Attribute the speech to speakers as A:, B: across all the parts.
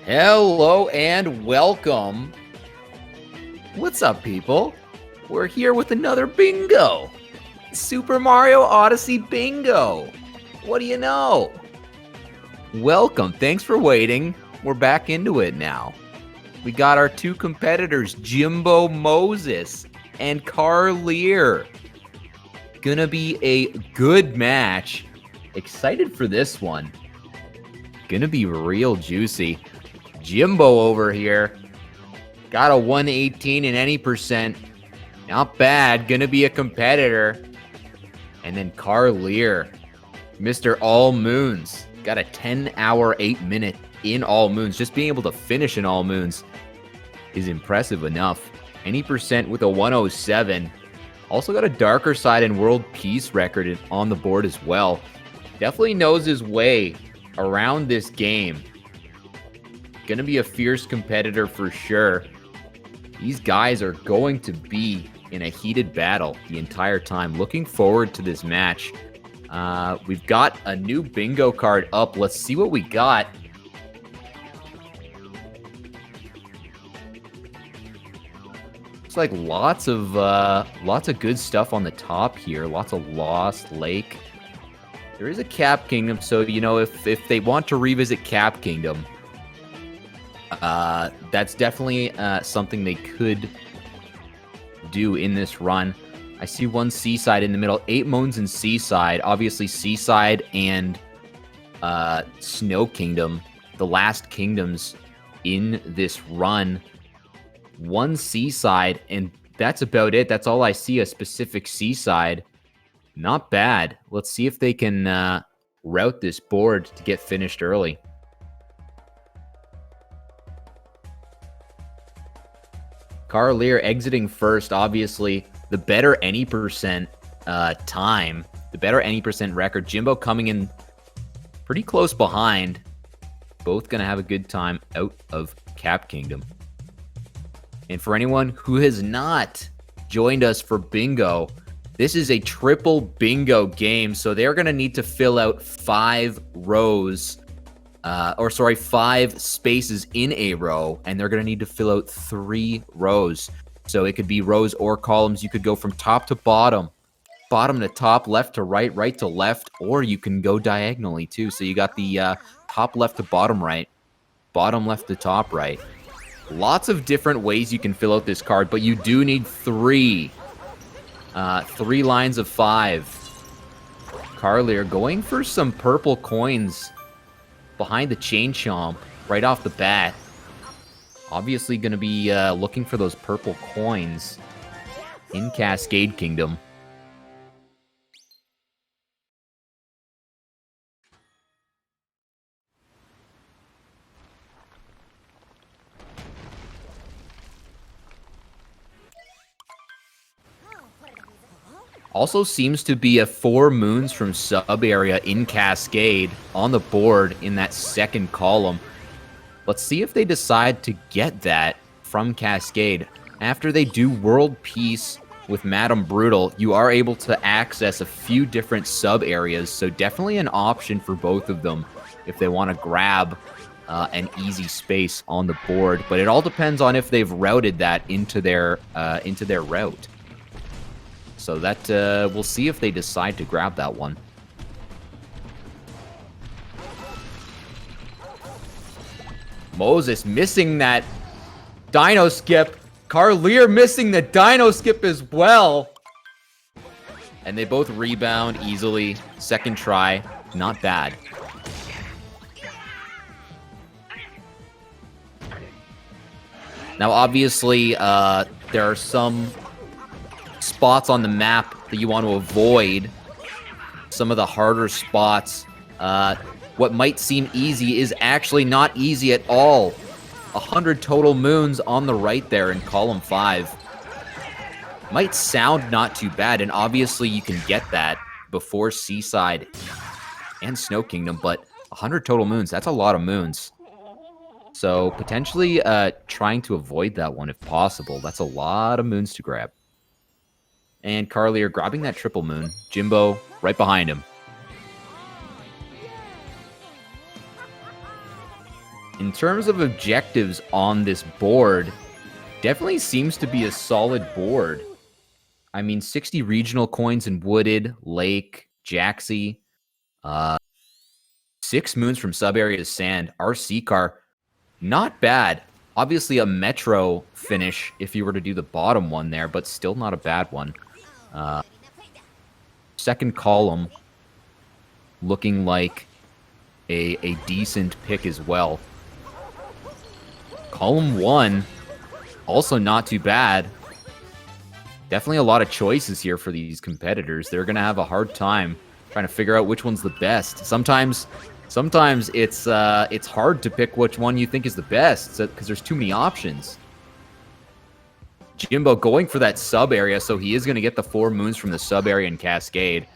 A: Hello and welcome. What's up, people? We're here with another bingo. Super Mario Odyssey bingo. What do you know? Welcome. Thanks for waiting. We're back into it now. We got our two competitors, Jimbo Moses and Karlyr. Gonna be a good match. Excited for this one. Gonna be real juicy. Jimbo over here got a 118 in any percent. Not bad. Gonna be a competitor. And then Karlyr, Mr. All Moons, got a 10-hour, 8-minute in All Moons. Just being able to finish in All Moons is impressive enough. Any percent with a 107. Also got a darker side and world peace record on the board as well. Definitely knows his way around this game. Gonna be a fierce competitor for sure. These guys are going to be in a heated battle the entire time. Looking forward to this match. We've got a new bingo card up. Let's see what we got. Looks like lots of good stuff on the top here. Lots of Lost Lake. There is a Cap Kingdom, so you know if they want to revisit Cap Kingdom, that's definitely something they could do in this run. I see one Seaside in the middle. 8 Moons in Seaside. Obviously, Seaside and Snow Kingdom, the last kingdoms in this run. One Seaside, and that's about it. That's all I see, a specific Seaside. Not bad. Let's see if they can route this board to get finished early. Karlyr exiting first, obviously. The better any percent time, the better any percent record. Jimbo coming in pretty close behind. Both going to have a good time out of Cap Kingdom. And for anyone who has not joined us for bingo, this is a triple bingo game. So they're going to need to fill out 5 rows. 5 spaces in a row, and they're going to need to fill out 3 rows. So it could be rows or columns. You could go from top to bottom, bottom to top, left to right, right to left, or you can go diagonally too. So you got the top left to bottom right, bottom left to top right. Lots of different ways you can fill out this card, but you do need 3 lines of 5. Karlyr going for some purple coins behind the Chain Chomp right off the bat. Obviously going to be looking for those purple coins in Cascade Kingdom. Also seems to be a 4 moons from sub area in Cascade on the board in that second column. Let's see if they decide to get that from Cascade. After they do World Peace with Madame Brutal, you are able to access a few different sub areas, so definitely an option for both of them if they want to grab an easy space on the board. But it all depends on if they've routed that into their route. So that we'll see if they decide to grab that one. Moses missing that Dino Skip. Karlyr missing the Dino Skip as well. And they both rebound easily. Second try. Not bad. Now, obviously, there are some spots on the map that you want to avoid. Some of the harder spots. What might seem easy is actually not easy at all. 100 total moons on the right there in column 5. Might sound not too bad, and obviously you can get that before Seaside and Snow Kingdom, but 100 total moons, that's a lot of moons. So potentially trying to avoid that one if possible. That's a lot of moons to grab. And Karlyr grabbing that triple moon. Jimbo right behind him. In terms of objectives on this board, definitely seems to be a solid board. I mean, 60 regional coins in Wooded, Lake, Jaxie, 6 moons from sub-areas Sand, RC car, not bad. Obviously a Metro finish if you were to do the bottom one there, but still not a bad one. Second column looking like a decent pick as well. Column 1, also not too bad. Definitely a lot of choices here for these competitors. They're going to have a hard time trying to figure out which one's the best. Sometimes it's hard to pick which one you think is the best because there's too many options. Jimbo going for that sub area, so he is going to get the 4 moons from the sub area and Cascade.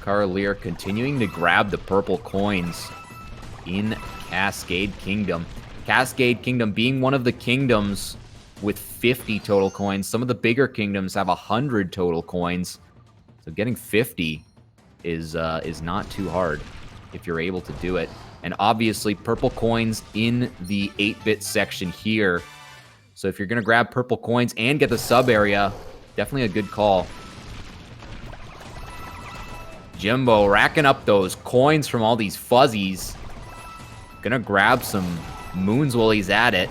A: Karlyr continuing to grab the purple coins in Cascade Kingdom. Cascade Kingdom being one of the kingdoms with 50 total coins. Some of the bigger kingdoms have 100 total coins. So getting 50 is not too hard if you're able to do it. And obviously purple coins in the 8-bit section here. So if you're going to grab purple coins and get the sub area, definitely a good call. Jimbo racking up those coins from all these fuzzies. Gonna grab some moons while he's at it.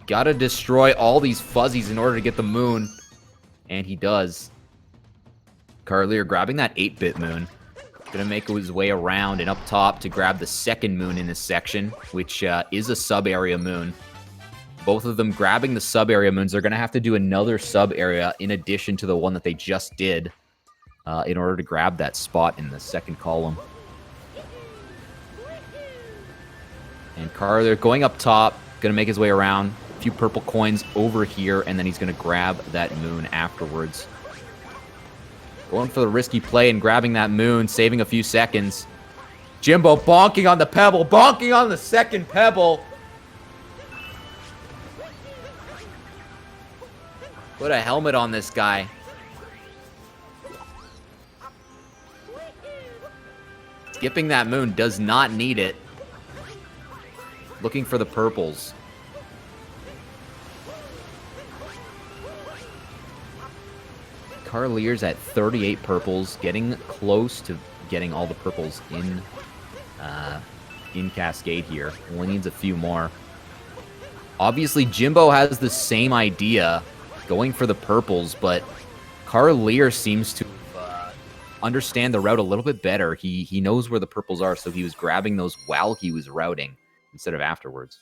A: Gotta destroy all these fuzzies in order to get the moon. And he does. Karlyr grabbing that 8-bit moon. Gonna make his way around and up top to grab the second moon in this section, which is a sub-area moon. Both of them grabbing the sub-area moons. They're gonna have to do another sub-area in addition to the one that they just did in order to grab that spot in the second column. And Karlyr going up top, gonna make his way around. A few purple coins over here, and then he's gonna grab that moon afterwards. Going for the risky play and grabbing that moon, saving a few seconds. Jimbo bonking on the pebble, bonking on the second pebble. Put a helmet on this guy. Skipping that moon, does not need it. Looking for the purples. Karlyr's at 38 purples, getting close to getting all the purples in Cascade here. Only needs a few more. Obviously, Jimbo has the same idea, going for the purples, but Karlyr seems to understand the route a little bit better. He knows where the purples are, so he was grabbing those while he was routing instead of afterwards.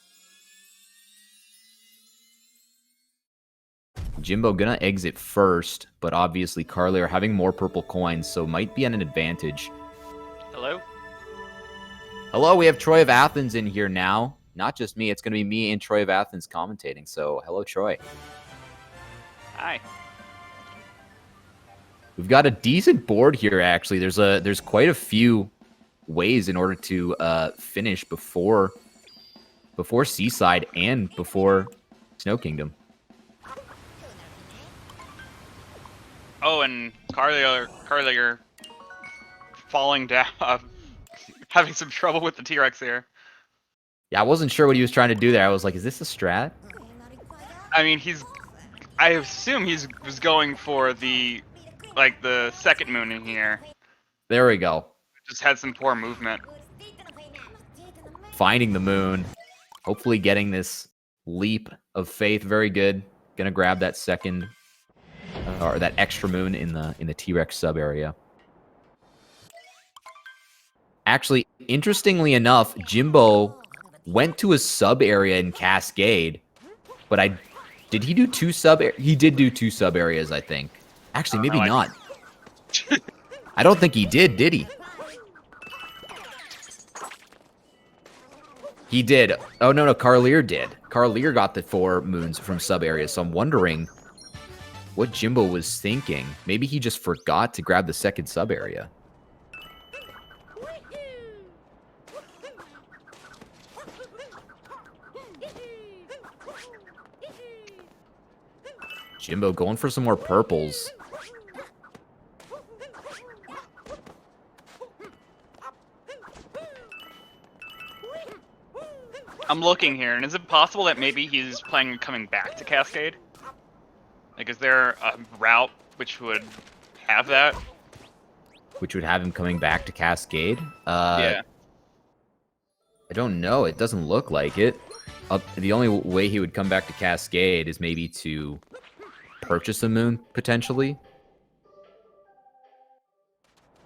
A: Jimbo gonna exit first, but obviously Karlyr having more purple coins, so might be at an advantage.
B: Hello?
A: Hello, we have Troy of Athens in here now. Not just me, it's gonna be me and Troy of Athens commentating, so hello, Troy.
B: Hi.
A: We've got a decent board here, actually. There's quite a few ways in order to finish before Seaside and before Snow Kingdom.
B: Oh, and Karlyr falling down, having some trouble with the T-Rex here.
A: Yeah, I wasn't sure what he was trying to do there. I was like, is this a strat?
B: I mean, I assume he was going for the second moon in here.
A: There we go.
B: Just had some poor movement.
A: Finding the moon. Hopefully getting this leap of faith. Very good. Gonna grab that second, or that extra moon in the T-Rex sub area. Actually, interestingly enough, Jimbo went to a sub area in Cascade, but did he do two sub? He did do 2 sub areas, I think. Actually, maybe not. I don't think he did he? He did. Oh, no, Karlyr did. Karlyr got the 4 moons from sub areas, so I'm wondering what Jimbo was thinking. Maybe he just forgot to grab the second sub area. Jimbo going for some more purples.
B: I'm looking here, and is it possible that maybe he's planning on coming back to Cascade? Like, is there a route which would have that?
A: Which would have him coming back to Cascade?
B: Yeah.
A: I don't know. It doesn't look like it. The only way he would come back to Cascade is maybe to purchase a moon, potentially.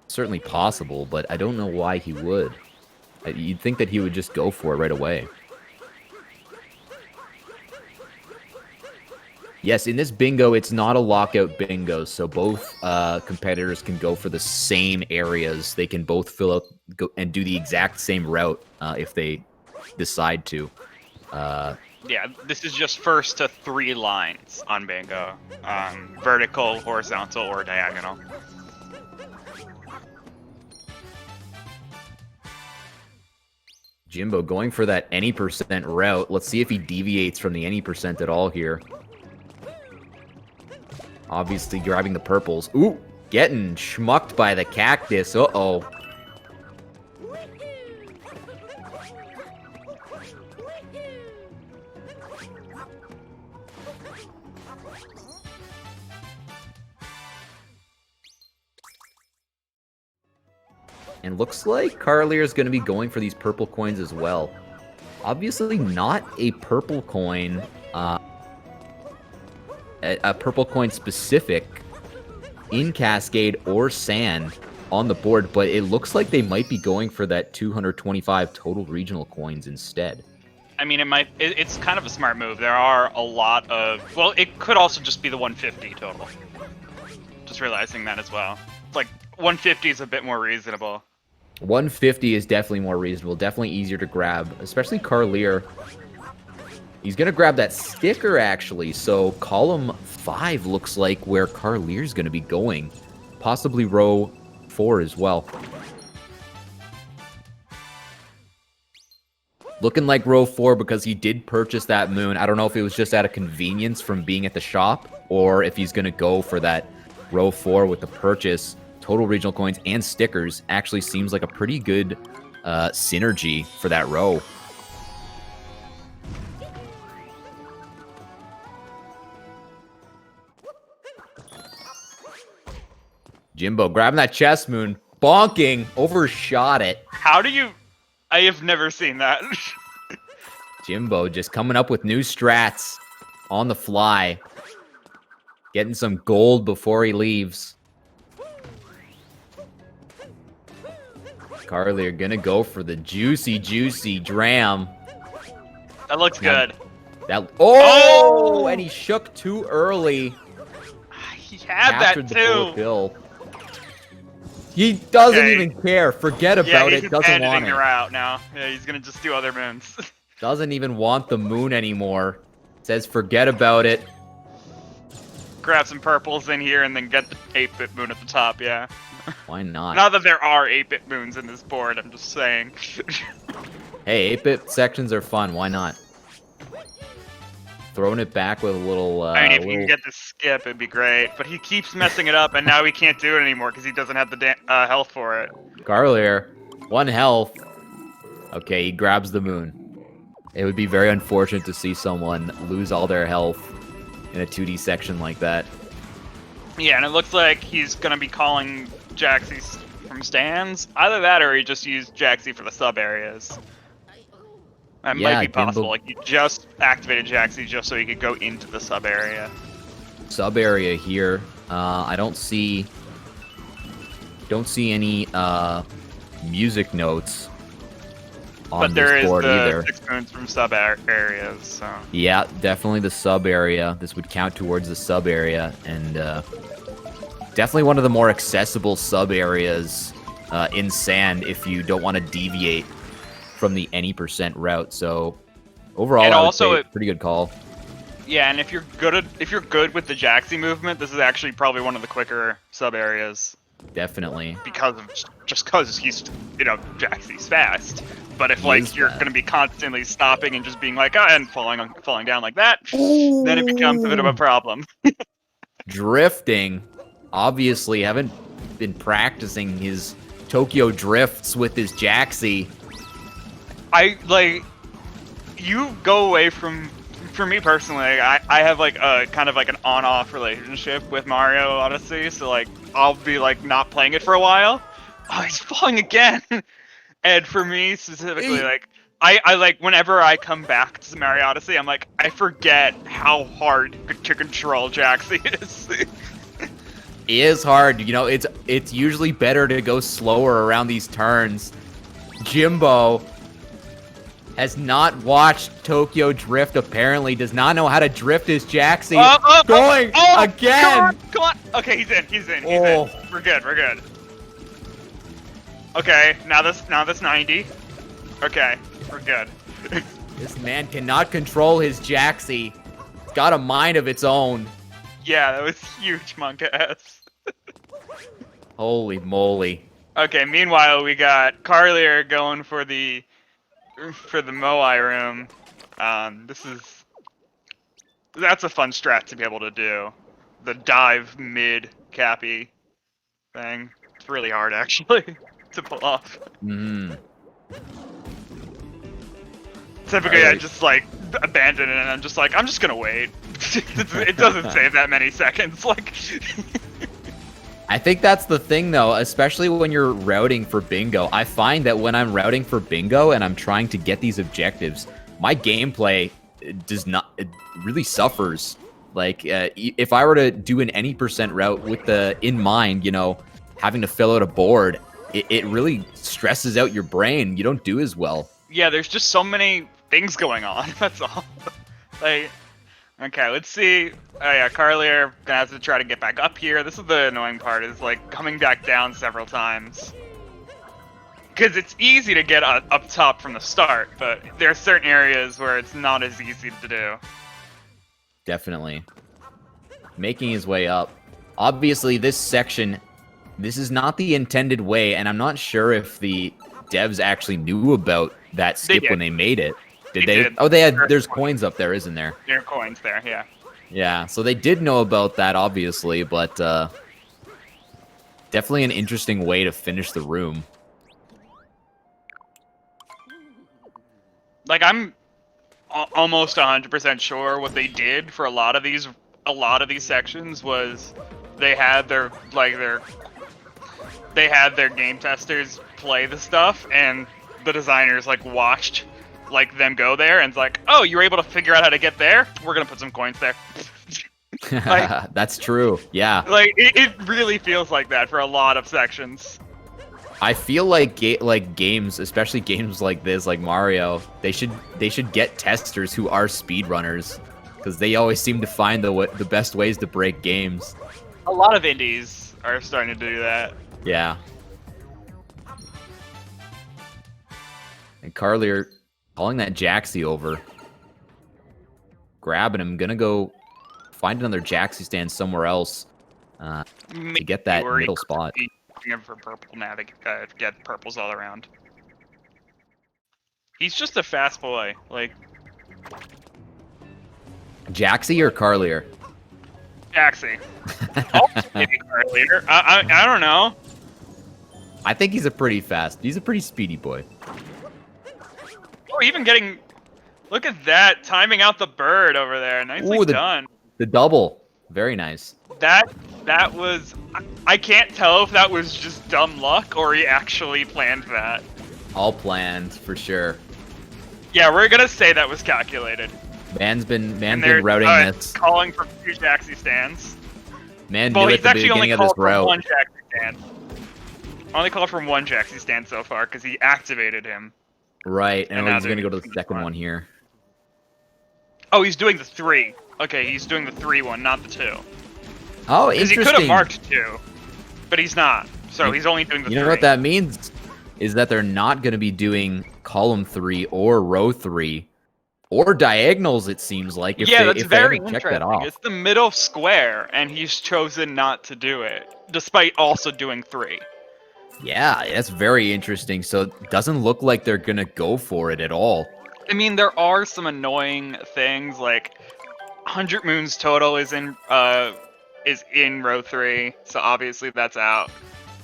A: Certainly possible, but I don't know why he would. You'd think that he would just go for it right away. Yes, in this bingo, it's not a lockout bingo, so both competitors can go for the same areas. They can both fill out and do the exact same route if they decide to.
B: Yeah, this is just first to 3 lines on bingo. Vertical, horizontal, or diagonal.
A: Jimbo going for that any percent route. Let's see if he deviates from the any percent at all here. Obviously grabbing the purples. Ooh, getting schmucked by the cactus. Uh-oh. And looks like Karlyr is going to be going for these purple coins as well. Obviously not a purple coin, a purple coin specific in Cascade or Sand on the board, but it looks like they might be going for that 225 total regional coins instead.
B: I mean, it's kind of a smart move. There are a lot of, well, it could also just be the 150 total. Just realizing that as well. Like, 150 is a bit more reasonable.
A: 150 is definitely more reasonable, definitely easier to grab, especially Karlyr. He's going to grab that sticker, actually, so column 5 looks like where Karlyr's going to be going. Possibly row 4 as well. Looking like row 4 because he did purchase that moon. I don't know if it was just out of convenience from being at the shop, or if he's going to go for that row 4 with the purchase. Total regional coins and stickers actually seems like a pretty good synergy for that row. Jimbo grabbing that chest moon, bonking, overshot it.
B: How do you... I have never seen that.
A: Jimbo just coming up with new strats on the fly. Getting some gold before he leaves. Karlyr gonna go for the juicy dram.
B: That looks good.
A: Oh! And he shook too early.
B: He had that
A: Captured the
B: too.
A: full bill. He doesn't even care. Forget about it. Doesn't want it.
B: Her out now. Yeah, he's gonna just do other moons.
A: Doesn't even want the moon anymore. Says forget about it.
B: Grab some purples in here and then get the 8-bit moon at the top. Yeah.
A: Why not?
B: Not that there are 8-bit moons in this board, I'm just saying.
A: Hey, 8-bit sections are fun. Why not? Throwing it back with a little...
B: I mean, if you can get the skip, it'd be great. But he keeps messing it up, and now he can't do it anymore because he doesn't have the health for it.
A: Karlyr, 1 health. Okay, he grabs the moon. It would be very unfortunate to see someone lose all their health in a 2D section like that.
B: Yeah, and it looks like he's going to be calling Jaxi from stands. Either that or he just used Jaxi for the sub areas. That might be possible.
A: Jimbo,
B: like, you just activated Jaxi just so he could go into the sub area.
A: Sub area here. I don't see any music notes on this board either.
B: But there is the 6 moons from sub areas, so...
A: Yeah, definitely the sub area. This would count towards the sub area, and definitely one of the more accessible sub areas in Sand if you don't want to deviate from the any percent route. So overall,
B: and
A: I would
B: also
A: say pretty good call.
B: Yeah, and if you're good with the Jaxi movement, this is actually probably one of the quicker sub areas.
A: Definitely.
B: Because he's, Jaxi's fast. But if you're going to be constantly stopping and just being like, and falling down like that, then it becomes a bit of a problem.
A: Drifting. Obviously, haven't been practicing his Tokyo drifts with his Jaxi.
B: you go away from. For me personally, I have like a kind of like an on-off relationship with Mario Odyssey, so like I'll be like not playing it for a while. Oh, he's falling again. And for me specifically, like I like whenever I come back to Mario Odyssey, I'm like I forget how hard to control Jaxie is.
A: It is hard. You know, it's usually better to go slower around these turns. Jimbo has not watched Tokyo Drift, apparently. Does not know how to drift his Jaxie. Going again!
B: Come on! Okay, he's in. We're good. Okay, now this 90. Okay, we're good.
A: This man cannot control his Jaxie. It's got a mind of its own.
B: Yeah, that was huge, Monka S.
A: Holy moly.
B: Okay, meanwhile, we got Karlyr going for the Moai room. That's a fun strat to be able to do. The dive mid cappy thing. It's really hard actually to pull off. Typically I just like abandon it and I'm just like, I'm just gonna wait. It doesn't save that many seconds. Like
A: I think that's the thing though, especially when you're routing for bingo. I find that when I'm routing for bingo and I'm trying to get these objectives, my gameplay it really suffers. Like if I were to do an any percent route with the in mind, you know, having to fill out a board, it really stresses out your brain. You don't do as well.
B: Yeah, there's just so many things going on. That's all. Like, okay, let's see. Oh yeah, Karlyr gonna have to try to get back up here. This is the annoying part, is like coming back down several times. Because it's easy to get up top from the start, but there are certain areas where it's not as easy to do.
A: Definitely. Making his way up. Obviously, this section, this is not the intended way, and I'm not sure if the devs actually knew about that skip when they made it. Did they? Oh, they had. There's coins up there, isn't there?
B: There are coins there, yeah.
A: Yeah, so they did know about that, obviously, but definitely an interesting way to finish the room.
B: Like, I'm almost 100% sure what they did for a lot of these sections was they had their game testers play the stuff, and the designers like watched like them go there and it's like, oh, you were able to figure out how to get there? We're gonna put some coins there. Like,
A: that's true. Yeah.
B: Like it really feels like that for a lot of sections.
A: I feel like games, especially games like this, like Mario, they should get testers who are speedrunners, because they always seem to find the best ways to break games.
B: A lot of indies are starting to do that.
A: Yeah. And Karlyr calling that Jaxie over, grabbing him, gonna go find another Jaxie stand somewhere else to get that middle spot.
B: For purple now to get purples all around. He's just a fast boy, like
A: Jaxie or Karlyr?
B: Jaxie. Maybe Karlyr. I don't know.
A: I think he's a pretty speedy boy.
B: Oh, even getting, look at that, timing out the bird over there. Nicely done.
A: The double, very nice.
B: That was, I can't tell if that was just dumb luck or he actually planned that.
A: All planned, for sure.
B: Yeah, we're gonna say that was calculated.
A: Man's been routing this.
B: Calling for 2 Jaxie stands.
A: Man knew at the beginning of this route.
B: One Jaxie stand. Only called from 1 Jaxie stand so far because he activated him.
A: Right, and he's gonna go to the second one here.
B: Oh, he's doing the 3. Okay, he's doing the 3 one, not the 2.
A: Oh,
B: because
A: interesting.
B: he could have marked 2, but he's not. So he's only doing the 3.
A: You know what that means? Is that they're not going to be doing column 3 or row 3 or diagonals, it seems like. If
B: that's very
A: check that
B: interesting.
A: off.
B: It's the middle square, and he's chosen not to do it, despite also doing 3.
A: Yeah, that's very interesting. So it doesn't look like they're going to go for it at all.
B: I mean, there are some annoying things, like 100 Moons total is in row 3, so obviously that's out.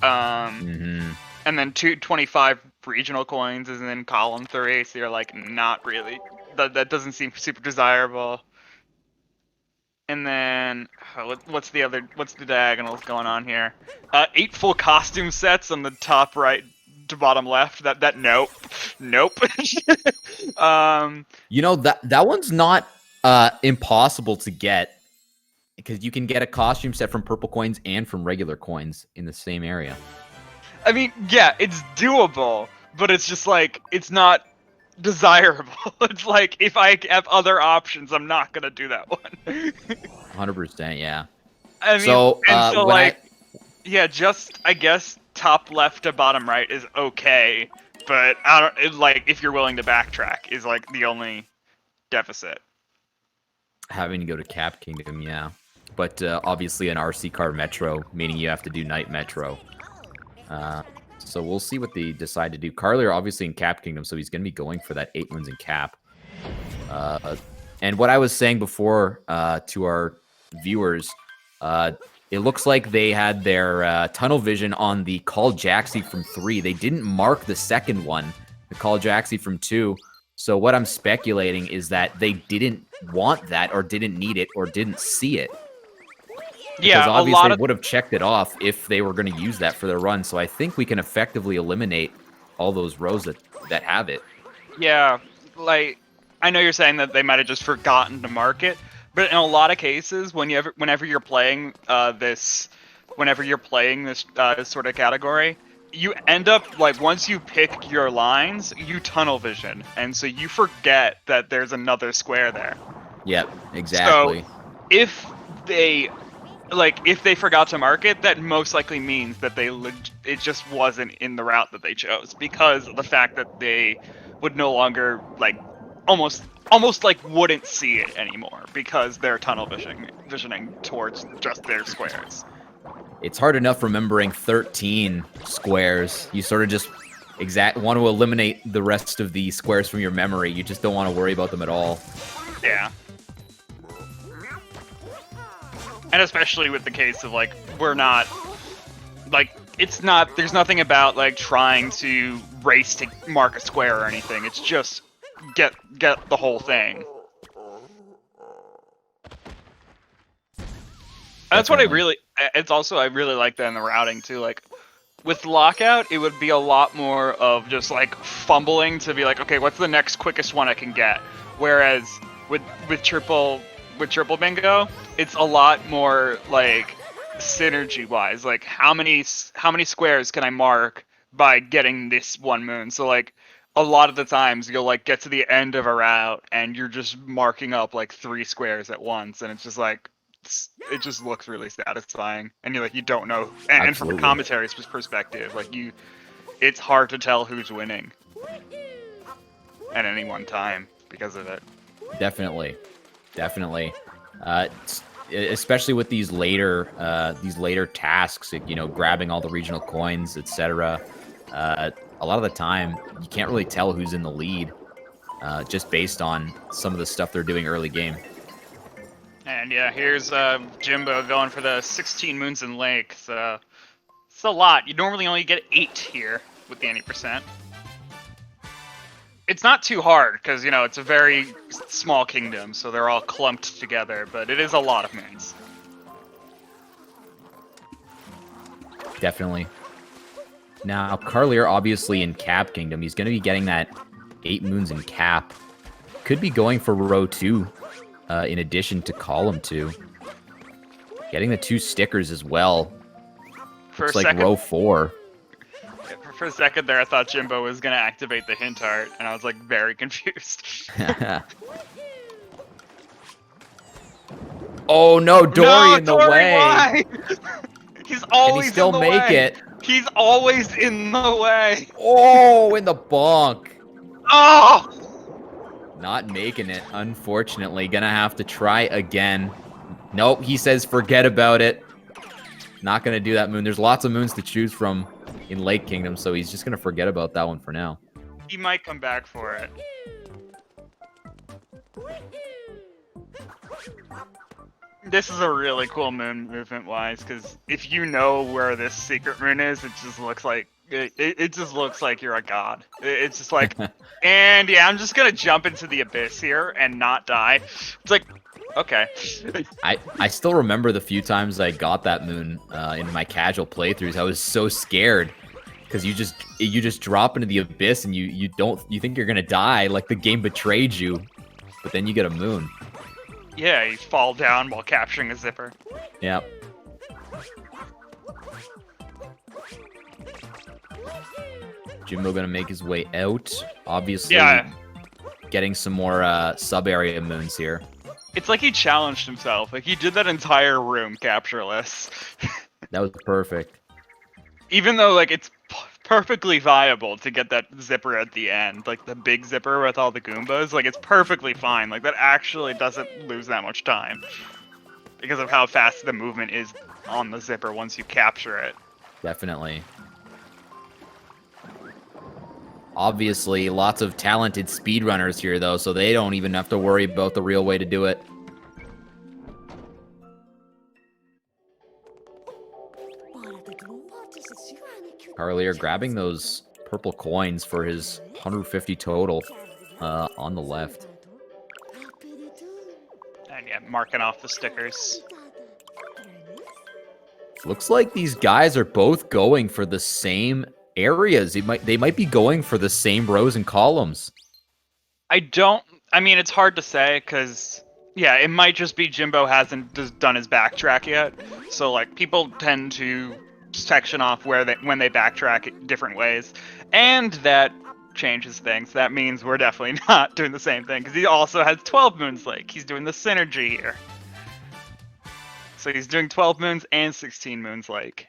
B: And then 225 regional coins is in column 3, so you're like not really that doesn't seem super desirable. And then what's the diagonals going on here? 8 full costume sets on the top right to bottom left. That nope.
A: You know, that one's not impossible to get, because you can get a costume set from purple coins and from regular coins in the same area.
B: I mean, yeah, it's doable, but it's just like it's not desirable. It's like if I have other options, I'm not gonna do that one.
A: 100%, yeah.
B: I mean,
A: So,
B: and so
A: when
B: like, yeah, just I guess top left to bottom right is okay, but I don't like if you're willing to backtrack is like the only deficit.
A: having to go to Cap Kingdom, yeah. But obviously an RC car metro, meaning you have to do night metro. So we'll see what they decide to do. Karlyr obviously in Cap Kingdom, so he's going to be going for that 8 moons in Cap. And what I was saying before to our viewers, it looks like they had their tunnel vision on the Call Jaxi from 3. They didn't mark the second one, the Call Jaxi from 2. So what I'm speculating is that they didn't want that or didn't need it or didn't see it.
B: Yeah,
A: Because obviously
B: a lot
A: they
B: of
A: would have checked it off if they were going to use that for their run. So I think we can effectively eliminate all those rows that have it.
B: yeah, like I know you're saying that they might have just forgotten to mark it, but in a lot of cases, whenever you're playing this sort of category, you end up like once you pick your lines, you tunnel vision, and so you forget that there's another square there.
A: Yep, exactly.
B: So if they forgot to mark it, that most likely means that it just wasn't in the route that they chose because of the fact that they would no longer like almost like wouldn't see it anymore because they're tunnel visioning towards just their squares.
A: It's hard enough remembering 13 squares. You sort of just want to eliminate the rest of the squares from your memory. You just don't want to worry about them at all.
B: Yeah. And especially with the case of like we're not like there's nothing about like trying to race to mark a square or anything. It's just get the whole thing. That's what I really like that in the routing too. Like with lockout, it would be a lot more of just like fumbling to be like, okay, what's the next quickest one I can get? Whereas with triple bingo, it's a lot more like synergy wise. Like how many squares can I mark by getting this 1 moon? So like a lot of the times you'll like get to the end of a route and you're just marking up like 3 squares at once, and it's just like it just looks really satisfying, and you don't know, and from a commentary perspective, like it's hard to tell who's winning at any one time because of it.
A: Definitely. Especially with these later tasks, grabbing all the regional coins, etc. A lot of the time, you can't really tell who's in the lead, just based on some of the stuff they're doing early game.
B: And yeah, here's Jimbo going for the 16 moons in lake. So it's a lot. You normally only get 8 here with the 90%. It's not too hard because it's a very small kingdom, so they're all clumped together. But it is a lot of moons.
A: Definitely. Now, Karlyr, obviously in Cap Kingdom, he's going to be getting that 8 moons in Cap. Could be going for row 2. In addition to column 2. Getting the 2 stickers as well. It's like row 4.
B: For a second there, I thought Jimbo was going to activate the hint art, and I was like very confused.
A: Oh no, Dory in the way!
B: Why? He's always
A: Can he still make it?
B: He's always in the way!
A: Oh, in the bonk!
B: Oh!
A: Not making it, unfortunately. Gonna have to try again. Nope, he says forget about it. Not gonna do that moon. There's lots of moons to choose from in Lake Kingdom, so he's just gonna forget about that one for now.
B: He might come back for it. This is a really cool moon movement-wise, because if you know where this secret moon is, it just looks like It just looks like you're a god. It's just like, and yeah, I'm just gonna jump into the abyss here and not die. It's like, okay.
A: I still remember the few times I got that moon in my casual playthroughs. I was so scared because you just drop into the abyss and you think you're gonna die, like the game betrayed you, but then you get a moon.
B: Yeah, you fall down while capturing a zipper.
A: Yep. Jimbo gonna make his way out. Obviously, getting some more sub-area moons here.
B: It's like he challenged himself. Like, he did that entire room captureless.
A: That was perfect.
B: Even though, like, it's perfectly viable to get that zipper at the end. Like, the big zipper with all the Goombas. Like, it's perfectly fine. Like, that actually doesn't lose that much time. Because of how fast the movement is on the zipper once you capture it.
A: Definitely. Obviously, lots of talented speedrunners here, though, so they don't even have to worry about the real way to do it. Karlyr grabbing those purple coins for his 150 total on the left.
B: And yeah, marking off the stickers.
A: Looks like these guys are both going for the same areas. They might be going for the same rows and columns.
B: I mean, it's hard to say, because, yeah, it might just be Jimbo hasn't done his backtrack yet. So, like, people tend to section off when they backtrack different ways. And that changes things. That means we're definitely not doing the same thing, because he also has 12 Moons Lake. He's doing the synergy here. So he's doing 12 moons and 16 moons Lake.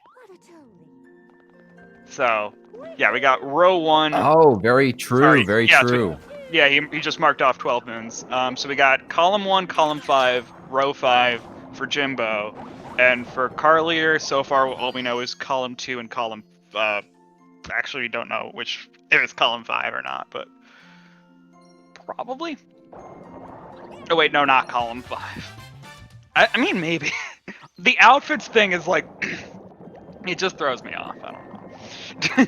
B: So, yeah, we got row 1.
A: Oh, very true,
B: Sorry,
A: very
B: yeah,
A: true.
B: Yeah, he just marked off 12 moons. So we got column 1, column 5, row 5 for Jimbo. And for Karlyr, so far all we know is column 2 and column... actually, we don't know if it's column 5 or not, but... Probably? Oh wait, no, not column 5. I mean, maybe. The outfits thing is like... it just throws me off, I don't know.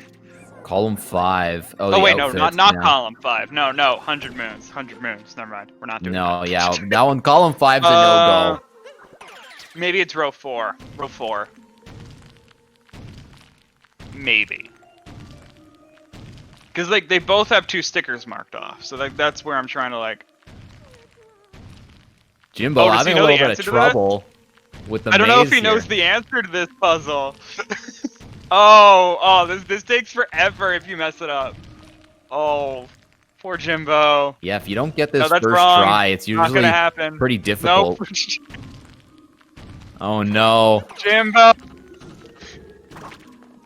A: Column 5.
B: Oh wait, no, not column 5. No, 100 moons. 100 moons. Never mind. We're not doing
A: No,
B: that.
A: yeah, that one, column 5's a no-go.
B: Maybe it's row 4. Row 4. Maybe. Because, like, they both have 2 stickers marked off. So, like, that's where I'm trying to, like...
A: Jimbo, I'm having a little bit of trouble with the maze.
B: I don't know if he knows the answer to this puzzle. Oh, this takes forever if you mess it up. Oh, poor Jimbo.
A: Yeah, if you don't get this
B: No, that's
A: first
B: wrong.
A: try, it's
B: Not
A: usually
B: gonna happen.
A: pretty difficult.
B: Nope.
A: Oh no.
B: Jimbo.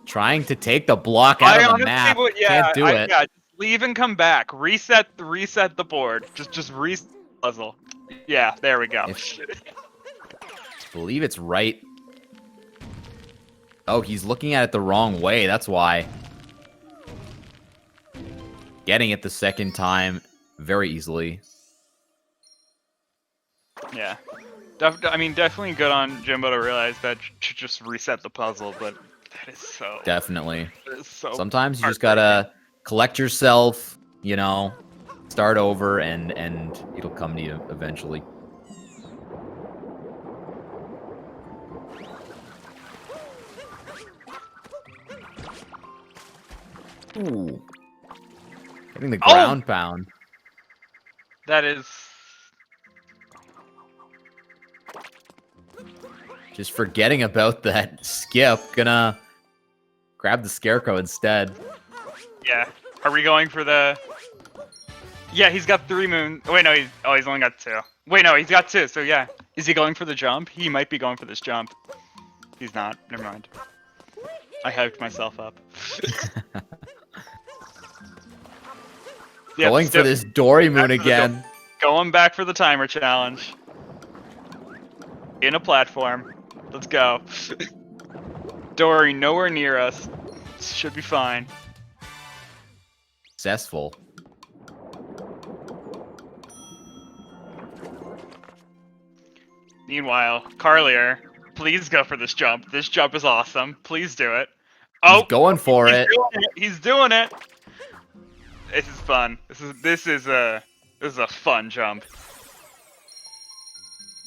A: Trying to take the block out of the map. Can't do it.
B: Yeah, just leave and come back. Reset the board. Just reset the puzzle. Yeah, there we go.
A: I believe it's right. Oh, he's looking at it the wrong way. That's why. Getting it the second time very easily.
B: Yeah. I mean, definitely good on Jimbo to realize that to just reset the puzzle, but that is so...
A: Definitely.
B: That is so
A: sometimes you just gotta collect yourself, you know, start over, and it'll come to you eventually. Ooh. Getting the ground pound.
B: That is...
A: Just forgetting about that skip. Gonna grab the scarecrow instead.
B: Yeah. Are we going for the... Yeah, he's got 3 moons. Wait, no, he's only got 2. Wait, no, he's got 2, so yeah. Is he going for the jump? He might be going for this jump. He's not. Never mind. I hyped myself up.
A: Going for this Dory moon again.
B: Going back for the timer challenge. In a platform. Let's go. Dory nowhere near us. Should be fine.
A: Successful.
B: Meanwhile, Karlyr, please go for this jump. This jump is awesome. Please do it. Oh,
A: going for
B: he's
A: it.
B: doing it. He's doing it. This is fun. This is a fun jump.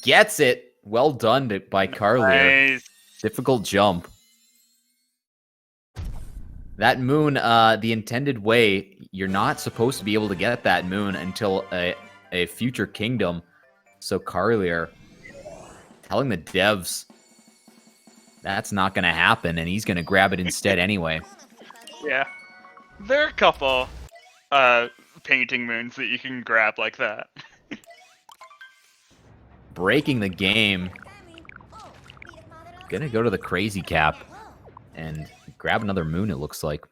A: Gets it. Well done by Karlyr.
B: Nice.
A: Difficult jump. That moon, the intended way, you're not supposed to be able to get that moon until a future kingdom. So Karlyr telling the devs that's not going to happen, and he's going to grab it instead anyway.
B: Yeah. There are a couple painting moons that you can grab like that.
A: Breaking the game. Gonna go to the crazy cap and grab another moon, it looks like.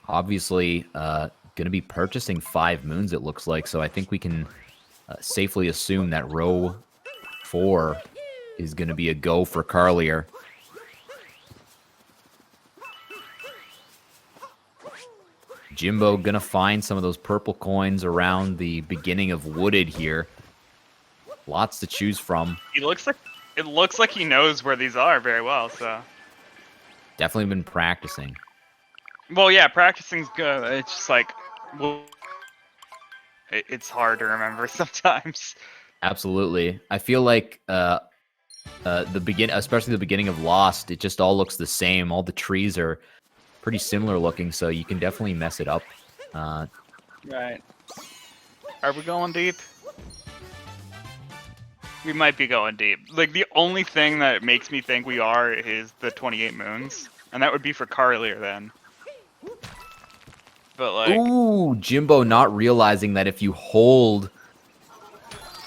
A: Obviously, gonna be purchasing 5 moons, it looks like, so I think we can safely assume that row 4 is gonna be a go for Karlyr. Jimbo gonna find some of those purple coins around the beginning of Wooded here. Lots to choose from.
B: It looks like he knows where these are very well, so.
A: Definitely been practicing.
B: Well, yeah, practicing's good. It's just like, well, it's hard to remember sometimes.
A: Absolutely. I feel like especially the beginning of Lost, it just all looks the same. All the trees are pretty similar looking, so you can definitely mess it up.
B: Right. Are we going deep? We might be going deep. Like, the only thing that makes me think we are is the 28 moons. And that would be for Karlyr then. But, like...
A: Ooh, Jimbo not realizing that if you hold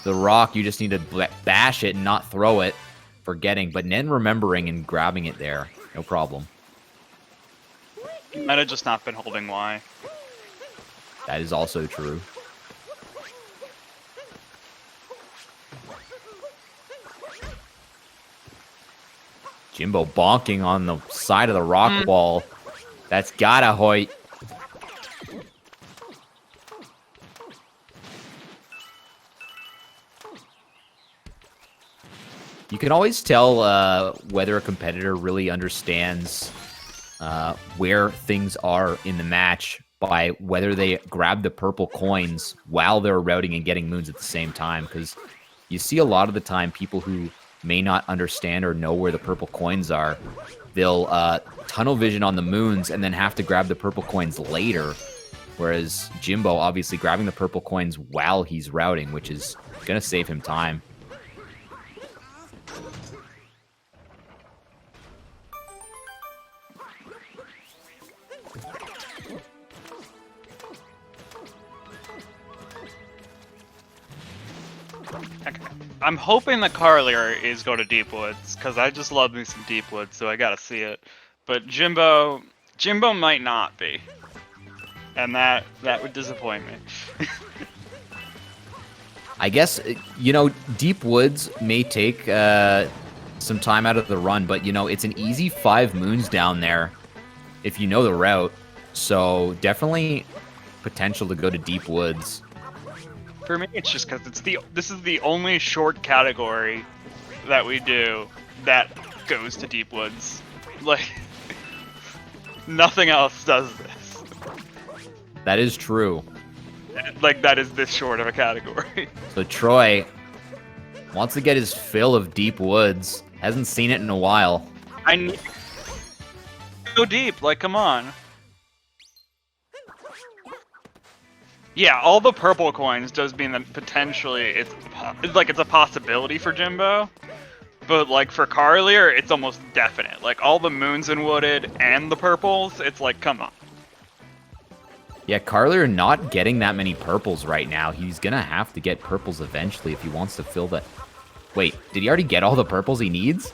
A: the rock, you just need to bash it and not throw it. Forgetting, but then remembering and grabbing it there. No problem.
B: He might have just not been holding Y.
A: That is also true. Jimbo bonking on the side of the rock wall. That's gotta hoit. You can always tell whether a competitor really understands where things are in the match by whether they grab the purple coins while they're routing and getting moons at the same time. Because you see a lot of the time people who may not understand or know where the purple coins are, they'll tunnel vision on the moons and then have to grab the purple coins later. Whereas Jimbo obviously grabbing the purple coins while he's routing, which is going to save him time.
B: I'm hoping that Karlyr is going to Deep Woods, because I just love me some Deep Woods, so I gotta see it. But Jimbo might not be. And that would disappoint me.
A: I guess, Deep Woods may take some time out of the run, but, it's an easy 5 moons down there if you know the route. So definitely potential to go to Deep Woods.
B: For me, it's just because this is the only short category that we do that goes to Deep Woods. Like, nothing else does this.
A: That is true.
B: Like, that is this short of a category.
A: So Troy wants to get his fill of Deep Woods. Hasn't seen it in a while.
B: I need to go deep. Like, come on. Yeah, all the purple coins does mean that potentially it's a possibility for Jimbo, but like for Karlyr, it's almost definite. Like all the moons in Wooded and the purples, it's like, come on.
A: Yeah, Karlyr not getting that many purples right now. He's gonna have to get purples eventually if he wants to fill that. Wait, did he already get all the purples he needs?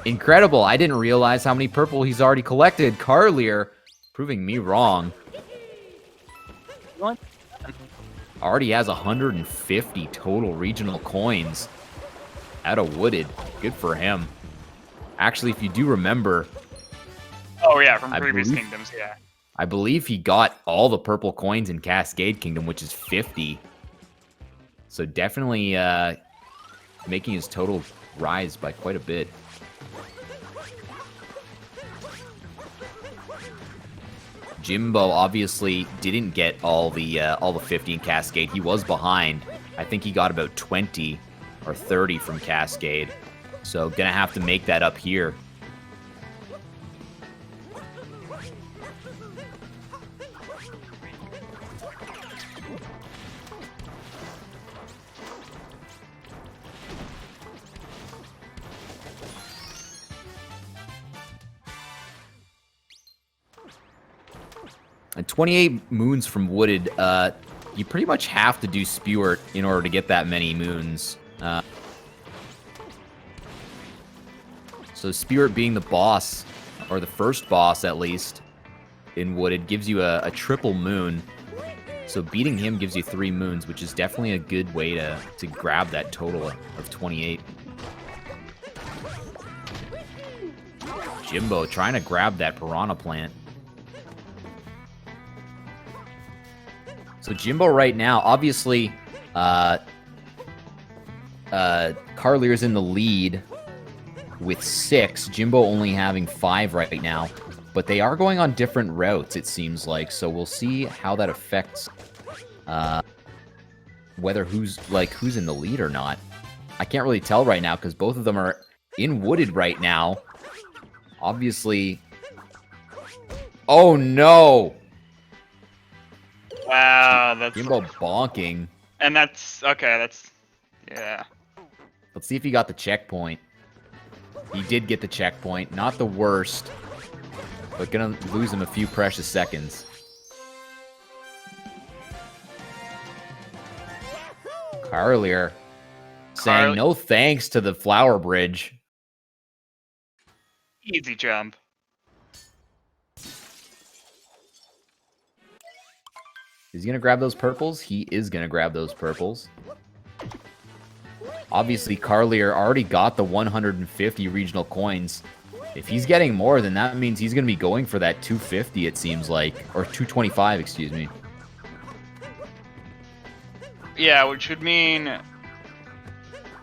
A: Incredible! I didn't realize how many purple he's already collected. Karlyr proving me wrong. Already has 150 total regional coins out of Wooded. Good for him. Actually, if you do remember...
B: Oh yeah, from previous kingdoms, yeah.
A: I believe he got all the purple coins in Cascade Kingdom, which is 50. So definitely making his total rise by quite a bit. Jimbo obviously didn't get all the 15 Cascade. He was behind. I think he got about 20 or 30 from Cascade. So gonna have to make that up here. And 28 moons from Wooded, you pretty much have to do Spewart in order to get that many moons. So Spewart being the boss, or the first boss at least, in Wooded, gives you a triple moon. So beating him gives you 3 moons, which is definitely a good way to grab that total of 28. Jimbo trying to grab that Piranha Plant. So Jimbo right now, obviously, Karlyr's in the lead with 6. Jimbo only having 5 right now. But they are going on different routes, it seems like. So we'll see how that affects whether who's in the lead or not. I can't really tell right now because both of them are in Wooded right now. Obviously. Oh no!
B: Wow, that's
A: Jimbo bonking.
B: And that's okay. That's yeah.
A: Let's see if he got the checkpoint. He did get the checkpoint. Not the worst, but gonna lose him a few precious seconds. Karlyr saying no thanks to the flower bridge.
B: Easy jump.
A: Is he going to grab those purples? He is going to grab those purples. Obviously, Karlyr already got the 150 regional coins. If he's getting more, then that means he's going to be going for that 250, it seems like. Or 225, excuse me.
B: Yeah, which would mean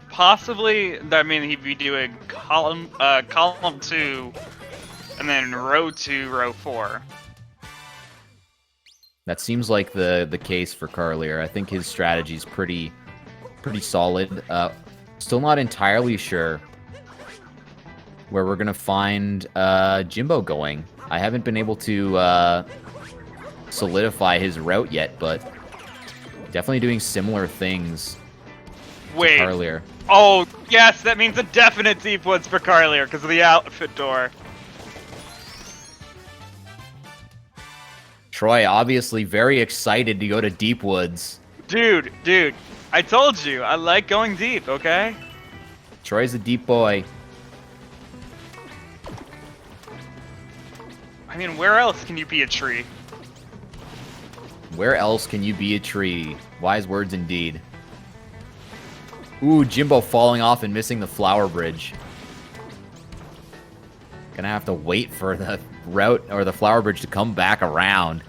B: possibly, that mean he'd be doing column 2 and then row 2, row 4.
A: That seems like the case for Karlyr. I think his strategy's pretty solid. Still not entirely sure where we're gonna find Jimbo going. I haven't been able to solidify his route yet, but definitely doing similar things.
B: Wait.
A: To Karlyr.
B: Oh yes, that means a definite deep woods for Karlyr because of the outfit door.
A: Troy, obviously very excited to go to Deep Woods.
B: Dude, I told you, I like going deep, okay?
A: Troy's a deep boy.
B: I mean, where else can you be a tree?
A: Where else can you be a tree? Wise words indeed. Ooh, Jimbo falling off and missing the flower bridge. Gonna have to wait for the route or the flower bridge to come back around.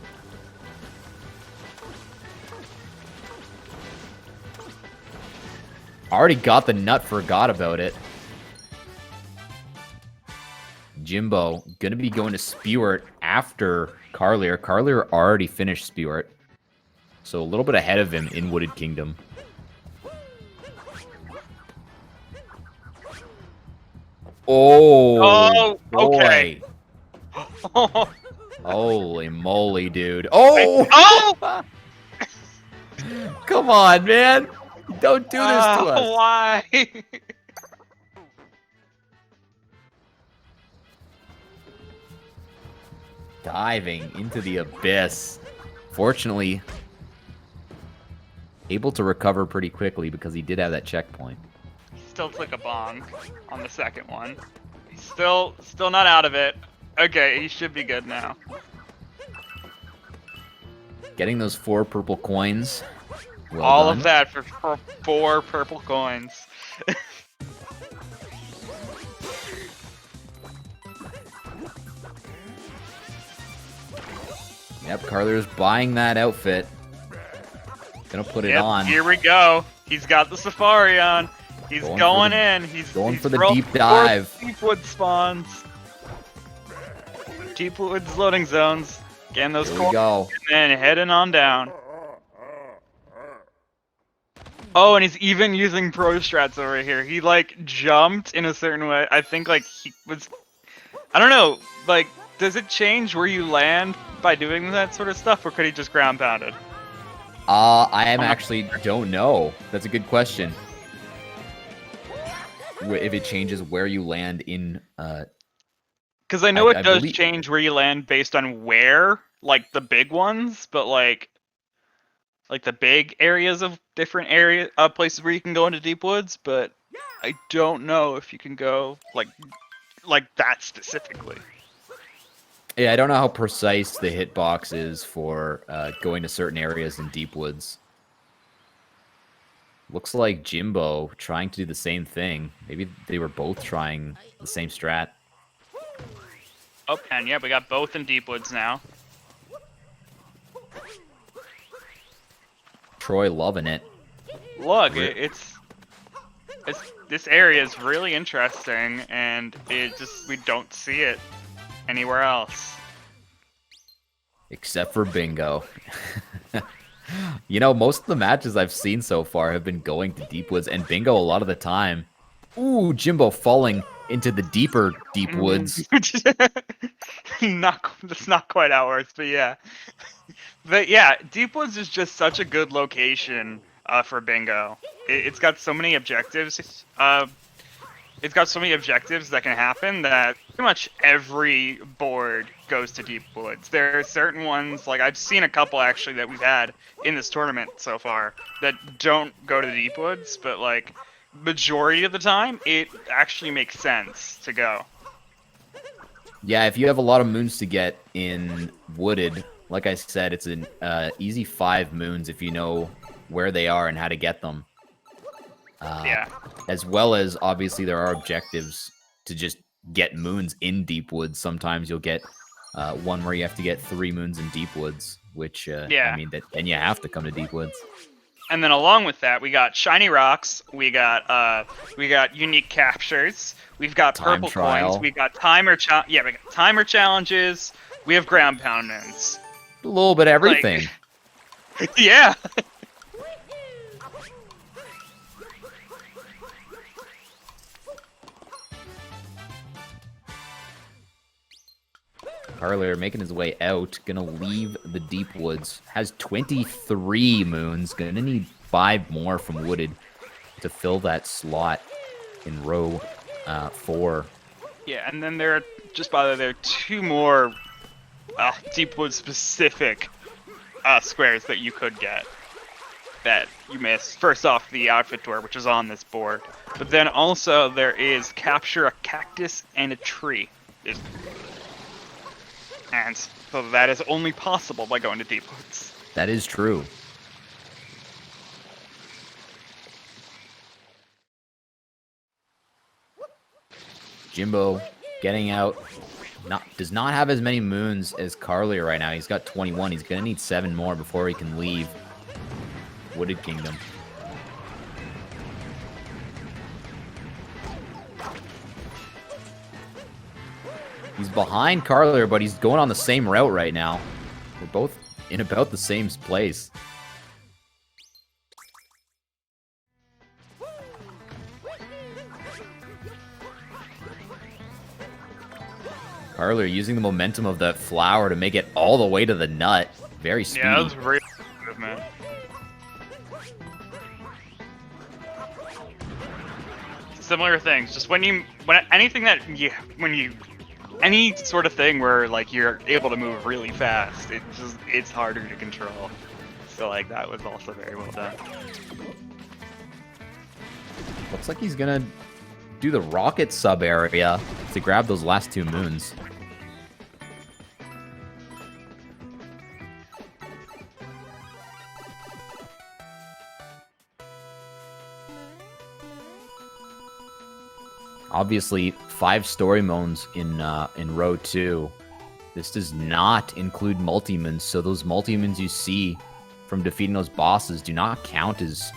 A: Already got the nut, forgot about it. Jimbo gonna be going to Spewart after Karlyr. Karlyr already finished Spewart, so a little bit ahead of him in Wooded Kingdom. Oh,
B: okay.
A: Holy moly, dude. Oh!
B: Oh!
A: Come on, man. Don't do this to us.
B: Why?
A: Diving into the abyss. Fortunately, able to recover pretty quickly because he did have that checkpoint.
B: Still took a bonk on the second one. He's still not out of it. Okay, he should be good now.
A: Getting those 4 purple coins. Well
B: All
A: done.
B: of that for 4 purple coins.
A: Yep, Karlyr's buying that outfit. Gonna put it on.
B: Here we go. He's got the safari on. He's going in. He's
A: for the
B: rolling
A: deep dive.
B: Deepwood spawns. Deepwood's loading zones. Getting those
A: Here we go.
B: and then heading on down. Oh, and he's even using pro strats over here. He like jumped in a certain way. I think like he was. I don't know. Like, does it change where you land by doing that sort of stuff, or could he just ground pound it?
A: Actually don't know. That's a good question. If it changes where you land in,
B: because I know it does
A: believe...
B: change where you land based on where, like the big ones, but like the big areas of different places where you can go into deep woods. But I don't know if you can go like that specifically.
A: Yeah, I don't know how precise the hitbox is for going to certain areas in deep woods. Looks like Jimbo trying to do the same thing. Maybe they were both trying the same strat.
B: Oh, and yeah, we got both in deep woods now.
A: Troy loving it.
B: Look, this area is really interesting, and we don't see it anywhere else.
A: Except for Bingo. You know, most of the matches I've seen so far have been going to deep woods, and Bingo a lot of the time. Ooh, Jimbo falling into the deeper deep woods.
B: That's not quite how it works, but yeah. But yeah, deep woods is just such a good location for Bingo. It's got so many objectives. It's got so many objectives that can happen that pretty much every board goes to deep woods. There are certain ones, like I've seen a couple actually that we've had in this tournament so far that don't go to the deep woods, but like majority of the time it actually makes sense to go.
A: Yeah, if you have a lot of moons to get in wooded, like I said, it's an easy 5 moons if you know where they are and how to get them.
B: Yeah.
A: As well as, obviously, there are objectives to just get moons in deep woods. Sometimes you'll get one where you have to get 3 moons in deep woods, which,
B: yeah.
A: I mean, then you have to come to deep woods.
B: And then along with that, we got shiny rocks, we got unique captures, we've got purple coins, we got timer challenges, we have ground poundings.
A: A little bit of everything.
B: Like, yeah.
A: Karlyr making his way out, gonna leave the deep woods. Has 23 moons, gonna need 5 more from wooded to fill that slot in row 4.
B: Yeah, and then there are 2 more deep wood specific squares that you could get that you missed. First off, the outfit door, which is on this board, but then also there is capture a cactus and a tree. And so that is only possible by going to deep woods.
A: That is true. Jimbo getting out. Does not have as many moons as Karlyr right now. He's got 21. He's going to need 7 more before he can leave Wooded Kingdom. He's behind Karlyr, but he's going on the same route right now. They're both in about the same place. Karlyr using the momentum of that flower to make it all the way to the nut. Very speedy.
B: Yeah, that was really good, man. Similar things. Just any sort of thing where like you're able to move really fast, it's harder to control. So like that was also very well done.
A: Looks like he's gonna do the rocket sub area to grab those last 2 moons. Obviously, 5 story moons in row 2. This does not include multi-moons, so those multi-moons you see from defeating those bosses do not count as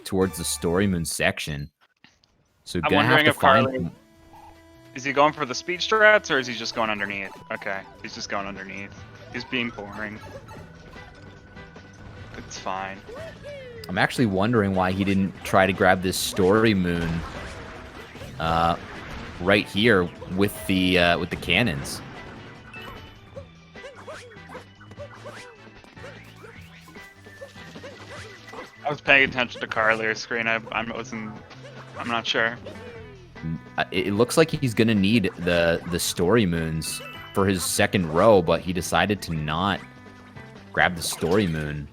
A: towards the story moon section. So
B: I'm
A: gonna have
B: wondering
A: to
B: if
A: find.
B: Karlyr is he going for the speed strats or is he just going underneath? Okay, he's just going underneath. He's being boring. It's fine.
A: I'm actually wondering why he didn't try to grab this story moon. Right here with the cannons.
B: I was paying attention to Karlyr's screen. I'm not sure.
A: It looks like he's gonna need the story moons for his second row, but he decided to not grab the story moon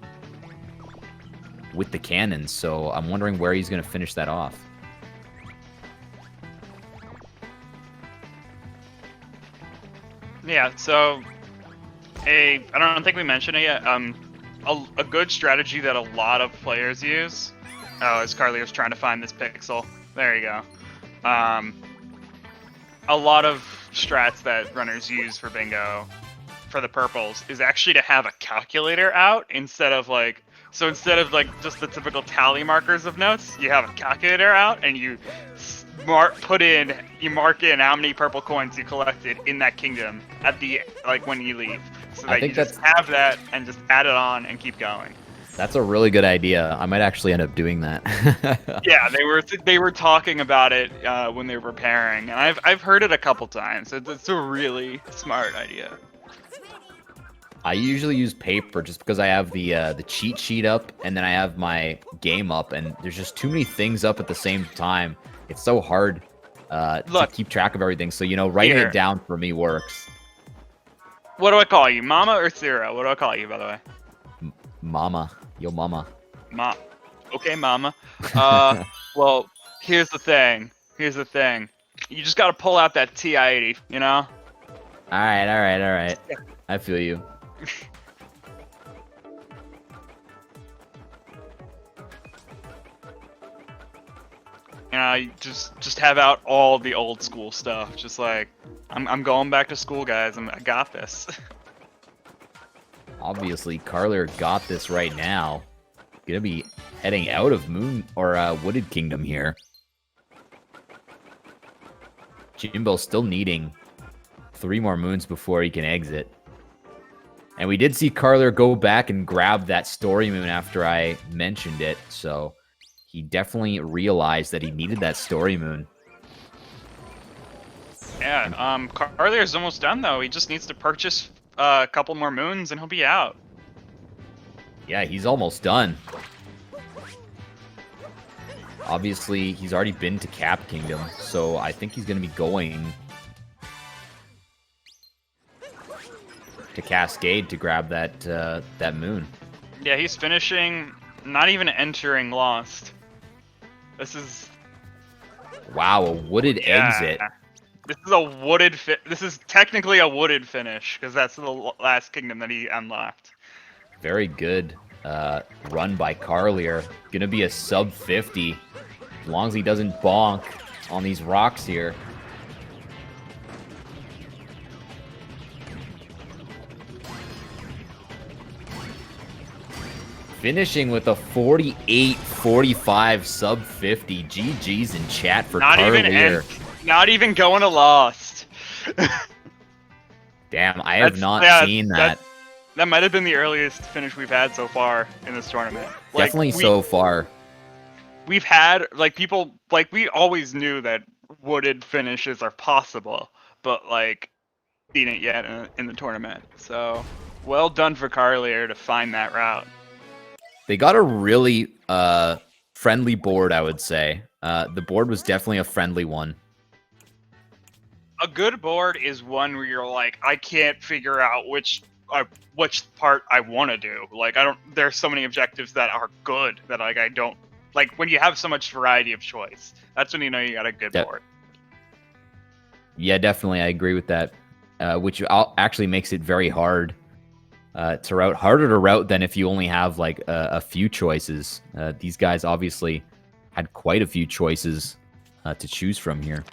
A: with the cannons. So I'm wondering where he's gonna finish that off.
B: Yeah. So, I don't think we mentioned it yet. A good strategy that a lot of players use. Oh, as Karlyr is trying to find this pixel. There you go. A lot of strats that runners use for bingo, for the purples, is actually to have a calculator out instead of like. So instead of like just the typical tally markers of notes, you have a calculator out and you mark in how many purple coins you collected in that kingdom at the when you leave. So that you just have that and just add it on and keep going.
A: That's a really good idea. I might actually end up doing that.
B: Yeah, they were talking about it when they were preparing, and I've heard it a couple times. It's a really smart idea.
A: I usually use paper just because I have the cheat sheet up and then I have my game up, and there's just too many things up at the same time. It's so hard to keep track of everything. So writing it down for me works.
B: What do I call you, Mama or Zero? What do I call you, by the way?
A: Mama. Yo, Mama.
B: Okay, Mama. Well, here's the thing. You just gotta pull out that TI-80, you know?
A: Alright. I feel you.
B: You just have out all the old school stuff. Just like, I'm going back to school, guys. I got this.
A: Obviously, Karlyr got this right now. Gonna be heading out of Moon or Wooded Kingdom here. Jimbo still needing 3 more moons before he can exit. And we did see Karlyr go back and grab that story moon after I mentioned it, so he definitely realized that he needed that story moon.
B: Yeah, Karlyr's almost done though. He just needs to purchase a couple more moons and he'll be out.
A: Yeah, he's almost done. Obviously, he's already been to Cap Kingdom, so I think he's going to be going to Cascade to grab that moon.
B: Yeah, he's finishing, not even entering Lost. This is...
A: Wow, a wooded exit.
B: This is a wooded this is technically a wooded finish, because that's the last kingdom that he unlocked.
A: Very good run by Karlyr. Gonna be a sub 50, as long as he doesn't bonk on these rocks here. Finishing with a 48-45 sub 50. GG's in chat for Karlyr.
B: Not even going to Lost.
A: Damn, I have not seen that.
B: That might have been the earliest finish we've had so far in this tournament.
A: Definitely so far.
B: We've had, people, we always knew that wooded finishes are possible, but, seen it yet in the tournament. So, well done for Karlyr to find that route.
A: They got a really friendly board, I would say. The board was definitely a friendly one.
B: A good board is one where you're like, I can't figure out which part I want to do. There's so many objectives that are good that I don't when you have so much variety of choice. That's when you know you got a good board.
A: Yeah, definitely, I agree with that. Which actually makes it very hard to route. Harder to route than if you only have a few choices. These guys obviously had quite a few choices to choose from here.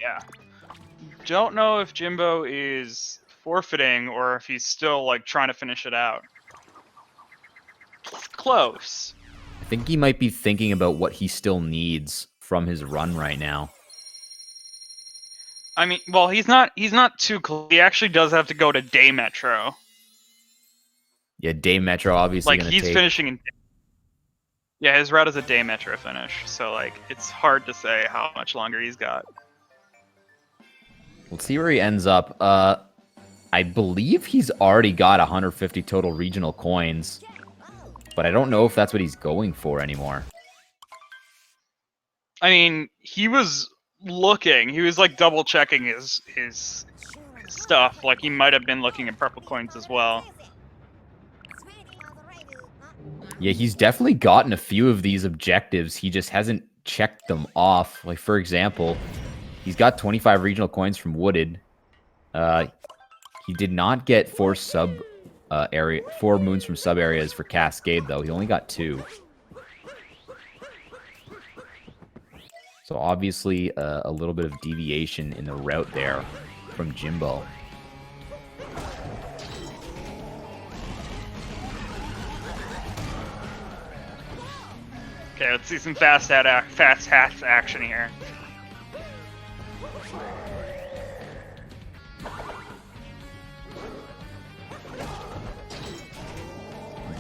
B: Yeah. Don't know if Jimbo is forfeiting or if he's still trying to finish it out. It's close.
A: I think he might be thinking about what he still needs from his run right now.
B: I mean, well, he's not too close. He actually does have to go to Day Metro.
A: Yeah, Day Metro obviously
B: Like,
A: going to
B: he's
A: take...
B: finishing in... Yeah, his route is a Day Metro finish, so, like, it's hard to say how much longer he's got.
A: Let's see where he ends up. I believe he's already got 150 total regional coins, but I don't know if that's what he's going for anymore.
B: I mean, he was looking. He was, like, double-checking his stuff. Like, he might have been looking at purple coins as well.
A: Yeah, he's definitely gotten a few of these objectives. He just hasn't checked them off. Like, for example, he's got 25 regional coins from Wooded. He did not get 4 moons from sub areas for Cascade, though. He only got 2. So obviously a little bit of deviation in the route there from Jimbo.
B: Okay, let's see some fast hats action here.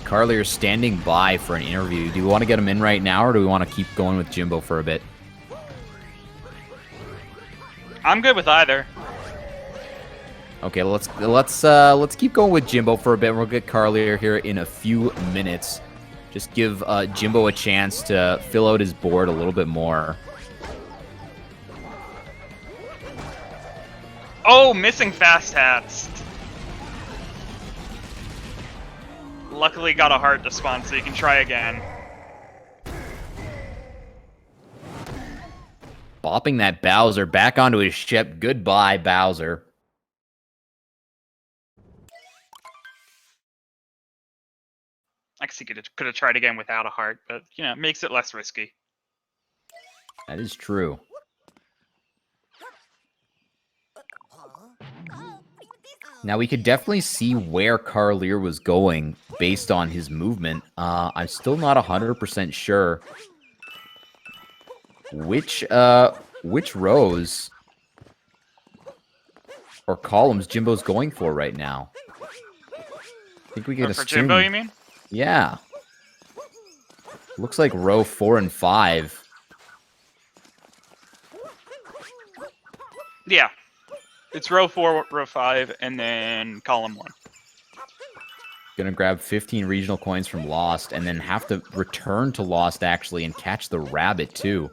A: Karlyr is standing by for an interview. Do we want to get him in right now, or do we want to keep going with Jimbo for a bit?
B: I'm good with either.
A: Okay, let's keep going with Jimbo for a bit. We'll get Karlyr here in a few minutes. Just give Jimbo a chance to fill out his board a little bit more.
B: Oh, missing fast hats. Luckily got a heart to spawn, so you can try again.
A: Bopping that Bowser back onto his ship. Goodbye, Bowser.
B: I guess he could have tried again without a heart, but, you know, it makes it less risky.
A: That is true. Now, we could definitely see where Karlyr was going based on his movement. I'm still not 100% sure which rows or columns Jimbo's going for right now. I think we can assume...
B: For Jimbo, you mean?
A: Yeah. Looks like row 4 and 5.
B: Yeah. It's row 4, row 5, and then column 1.
A: Gonna grab 15 regional coins from Lost, and then have to return to Lost, actually, and catch the rabbit, too.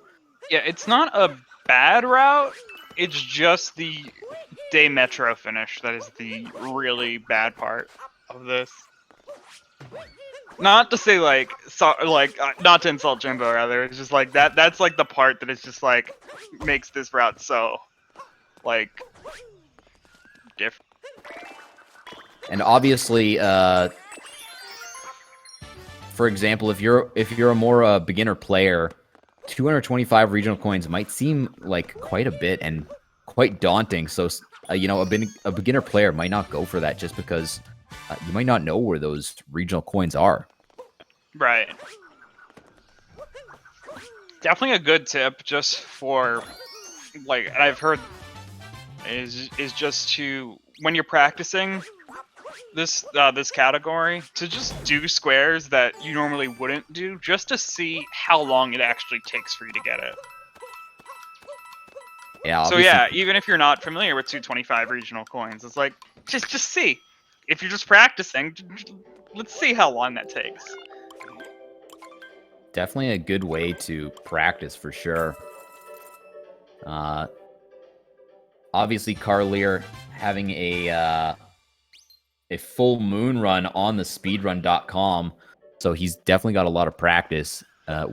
B: Yeah, it's not a bad route. It's just the Day Metro finish that is the really bad part of this. Not to say, like, not to insult Jimbo, rather. It's just, like, that's, like, the part that is just, like, makes this route so, like... different.
A: And obviously, for example, if you're a more beginner player, 225 regional coins might seem like quite a bit and quite daunting. So, you know, a beginner player might not go for that just because you might not know where those regional coins are.
B: Right. Definitely a good tip just for, like, I've heard is just to, when you're practicing this category, to just do squares that you normally wouldn't do, just to see how long it actually takes for you to get it.
A: Yeah.
B: So yeah, even if you're not familiar with 225 regional coins, it's like just see. If you're just practicing, let's see how long that takes.
A: Definitely a good way to practice for sure. Obviously, Karlyr having a full moon run on the speedrun.com, so he's definitely got a lot of practice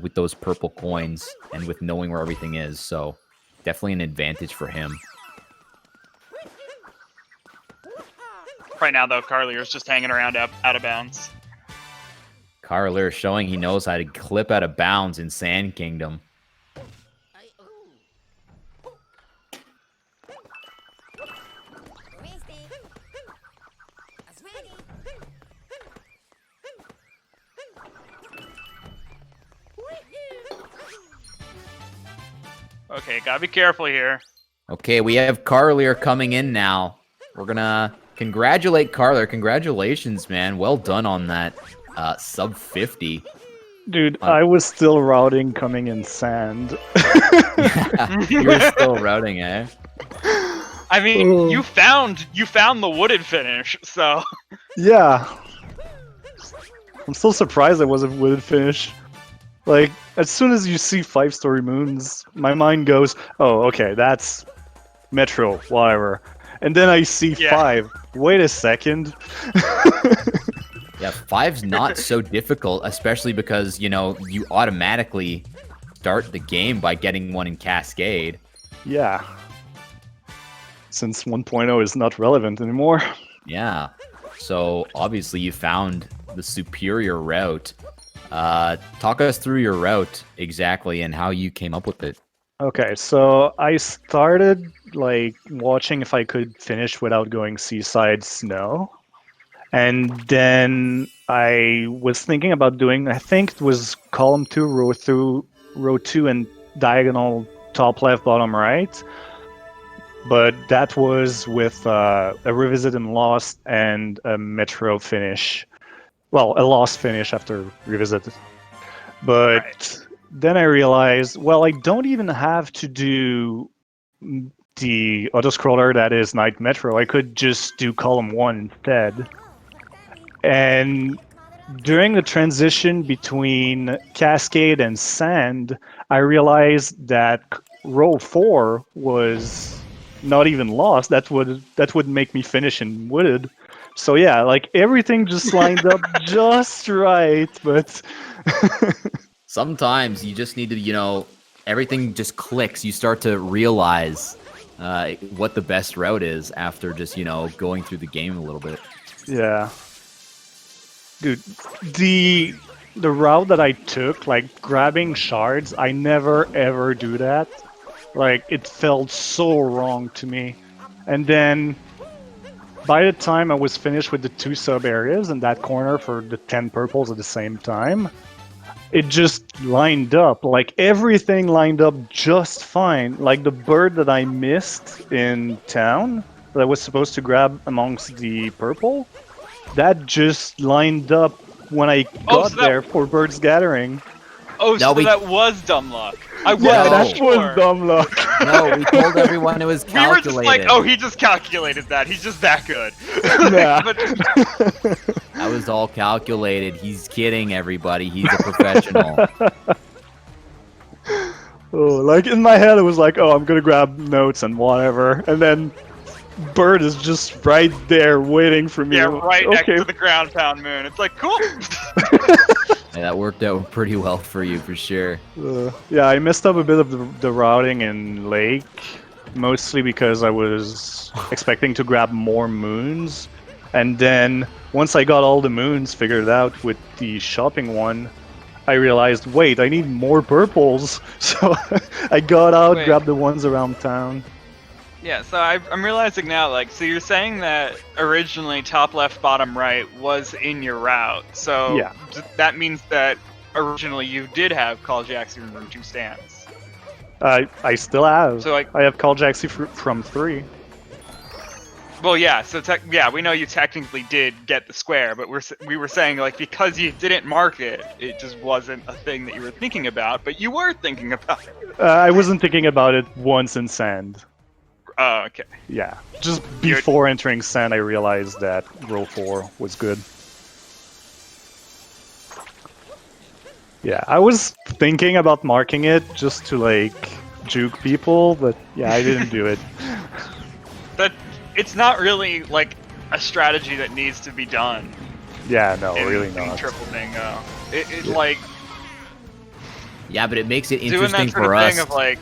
A: with those purple coins and with knowing where everything is. So definitely an advantage for him.
B: Right now, though, Karlyr is just hanging around out of bounds.
A: Karlyr showing he knows how to clip out of bounds in Sand Kingdom.
B: Okay, gotta be careful here.
A: Okay, we have Karlyr coming in now. We're gonna congratulate Karlyr. Congratulations, man. Well done on that sub 50.
C: Dude, I was still routing coming in sand.
A: You're still routing, eh?
B: I mean, you found the wooded finish, so
C: Yeah. I'm still surprised it was a wooded finish. Like, as soon as you see 5-story moons, my mind goes, oh, okay, that's Metro, whatever. And then I see 5. Wait a second.
A: Yeah, 5's not so difficult, especially because, you know, you automatically start the game by getting one in Cascade.
C: Yeah. Since 1.0 is not relevant anymore.
A: Yeah. So, obviously, you found the superior route. Talk us through your route exactly and how you came up with it.
C: Okay, so I started, like, watching if I could finish without going seaside snow. And then I was thinking about doing, I think it was column 2, row 2, and diagonal top left, bottom right. But that was with a revisit and lost and a metro finish. Well, a lost finish after revisit. But then I realized, well, I don't even have to do the autoscroller that is Night Metro. I could just do column 1 instead. And during the transition between Cascade and Sand, I realized that row 4 was not even lost. That would make me finish in Wooded. So yeah, like everything just lined up just right, but
A: sometimes you just need to, you know, everything just clicks. You start to realize what the best route is after just, you know, going through the game a little bit.
C: Yeah. Dude, the route that I took, like grabbing shards, I never ever do that. Like, it felt so wrong to me. And then by the time I was finished with the 2 sub areas in that corner for the 10 purples at the same time, it just lined up. Like, everything lined up just fine. Like, the bird that I missed in town that I was supposed to grab amongst the purple, that just lined up when I got there for Birds Gathering.
B: Oh, so that was dumb luck.
C: That was dumb luck.
A: No, we told everyone it was calculated.
B: We were just like, oh, he just calculated that. He's just that good.
C: Yeah.
A: That was all calculated. He's kidding, everybody. He's a professional.
C: Oh, like in my head, it was like, oh, I'm gonna grab notes and whatever, and then Bird is just right there waiting for me.
B: Yeah, right next to the ground pound moon. It's like, cool.
A: Yeah, that worked out pretty well for you, for sure.
C: Yeah, I messed up a bit of the routing in Lake, mostly because I was expecting to grab more moons, and then once I got all the moons figured out with the shopping one, I realized, wait, I need more purples, so I got out, grabbed the ones around town.
B: Yeah, so I'm realizing now, like, so you're saying that originally top left, bottom right was in your route. So
C: yeah.
B: That means that originally you did have Call Jaxi in room 2 stands.
C: I still have.
B: So, like,
C: I have Call Jaxi from 3.
B: Well, yeah, so yeah, we know you technically did get the square, but we were saying, like, because you didn't mark it, it just wasn't a thing that you were thinking about, but you were thinking about it.
C: I wasn't thinking about it once in Sand.
B: Oh, okay.
C: Yeah, just before entering Sand, I realized that row 4 was good. Yeah, I was thinking about marking it just to, like, juke people, but yeah, I didn't do it.
B: It's not really, like, a strategy that needs to be done.
C: Yeah, no, really not.
B: Triple bingo. Like...
A: Yeah, but it makes it
B: doing
A: interesting
B: that sort
A: for
B: of
A: us.
B: Thing of, like...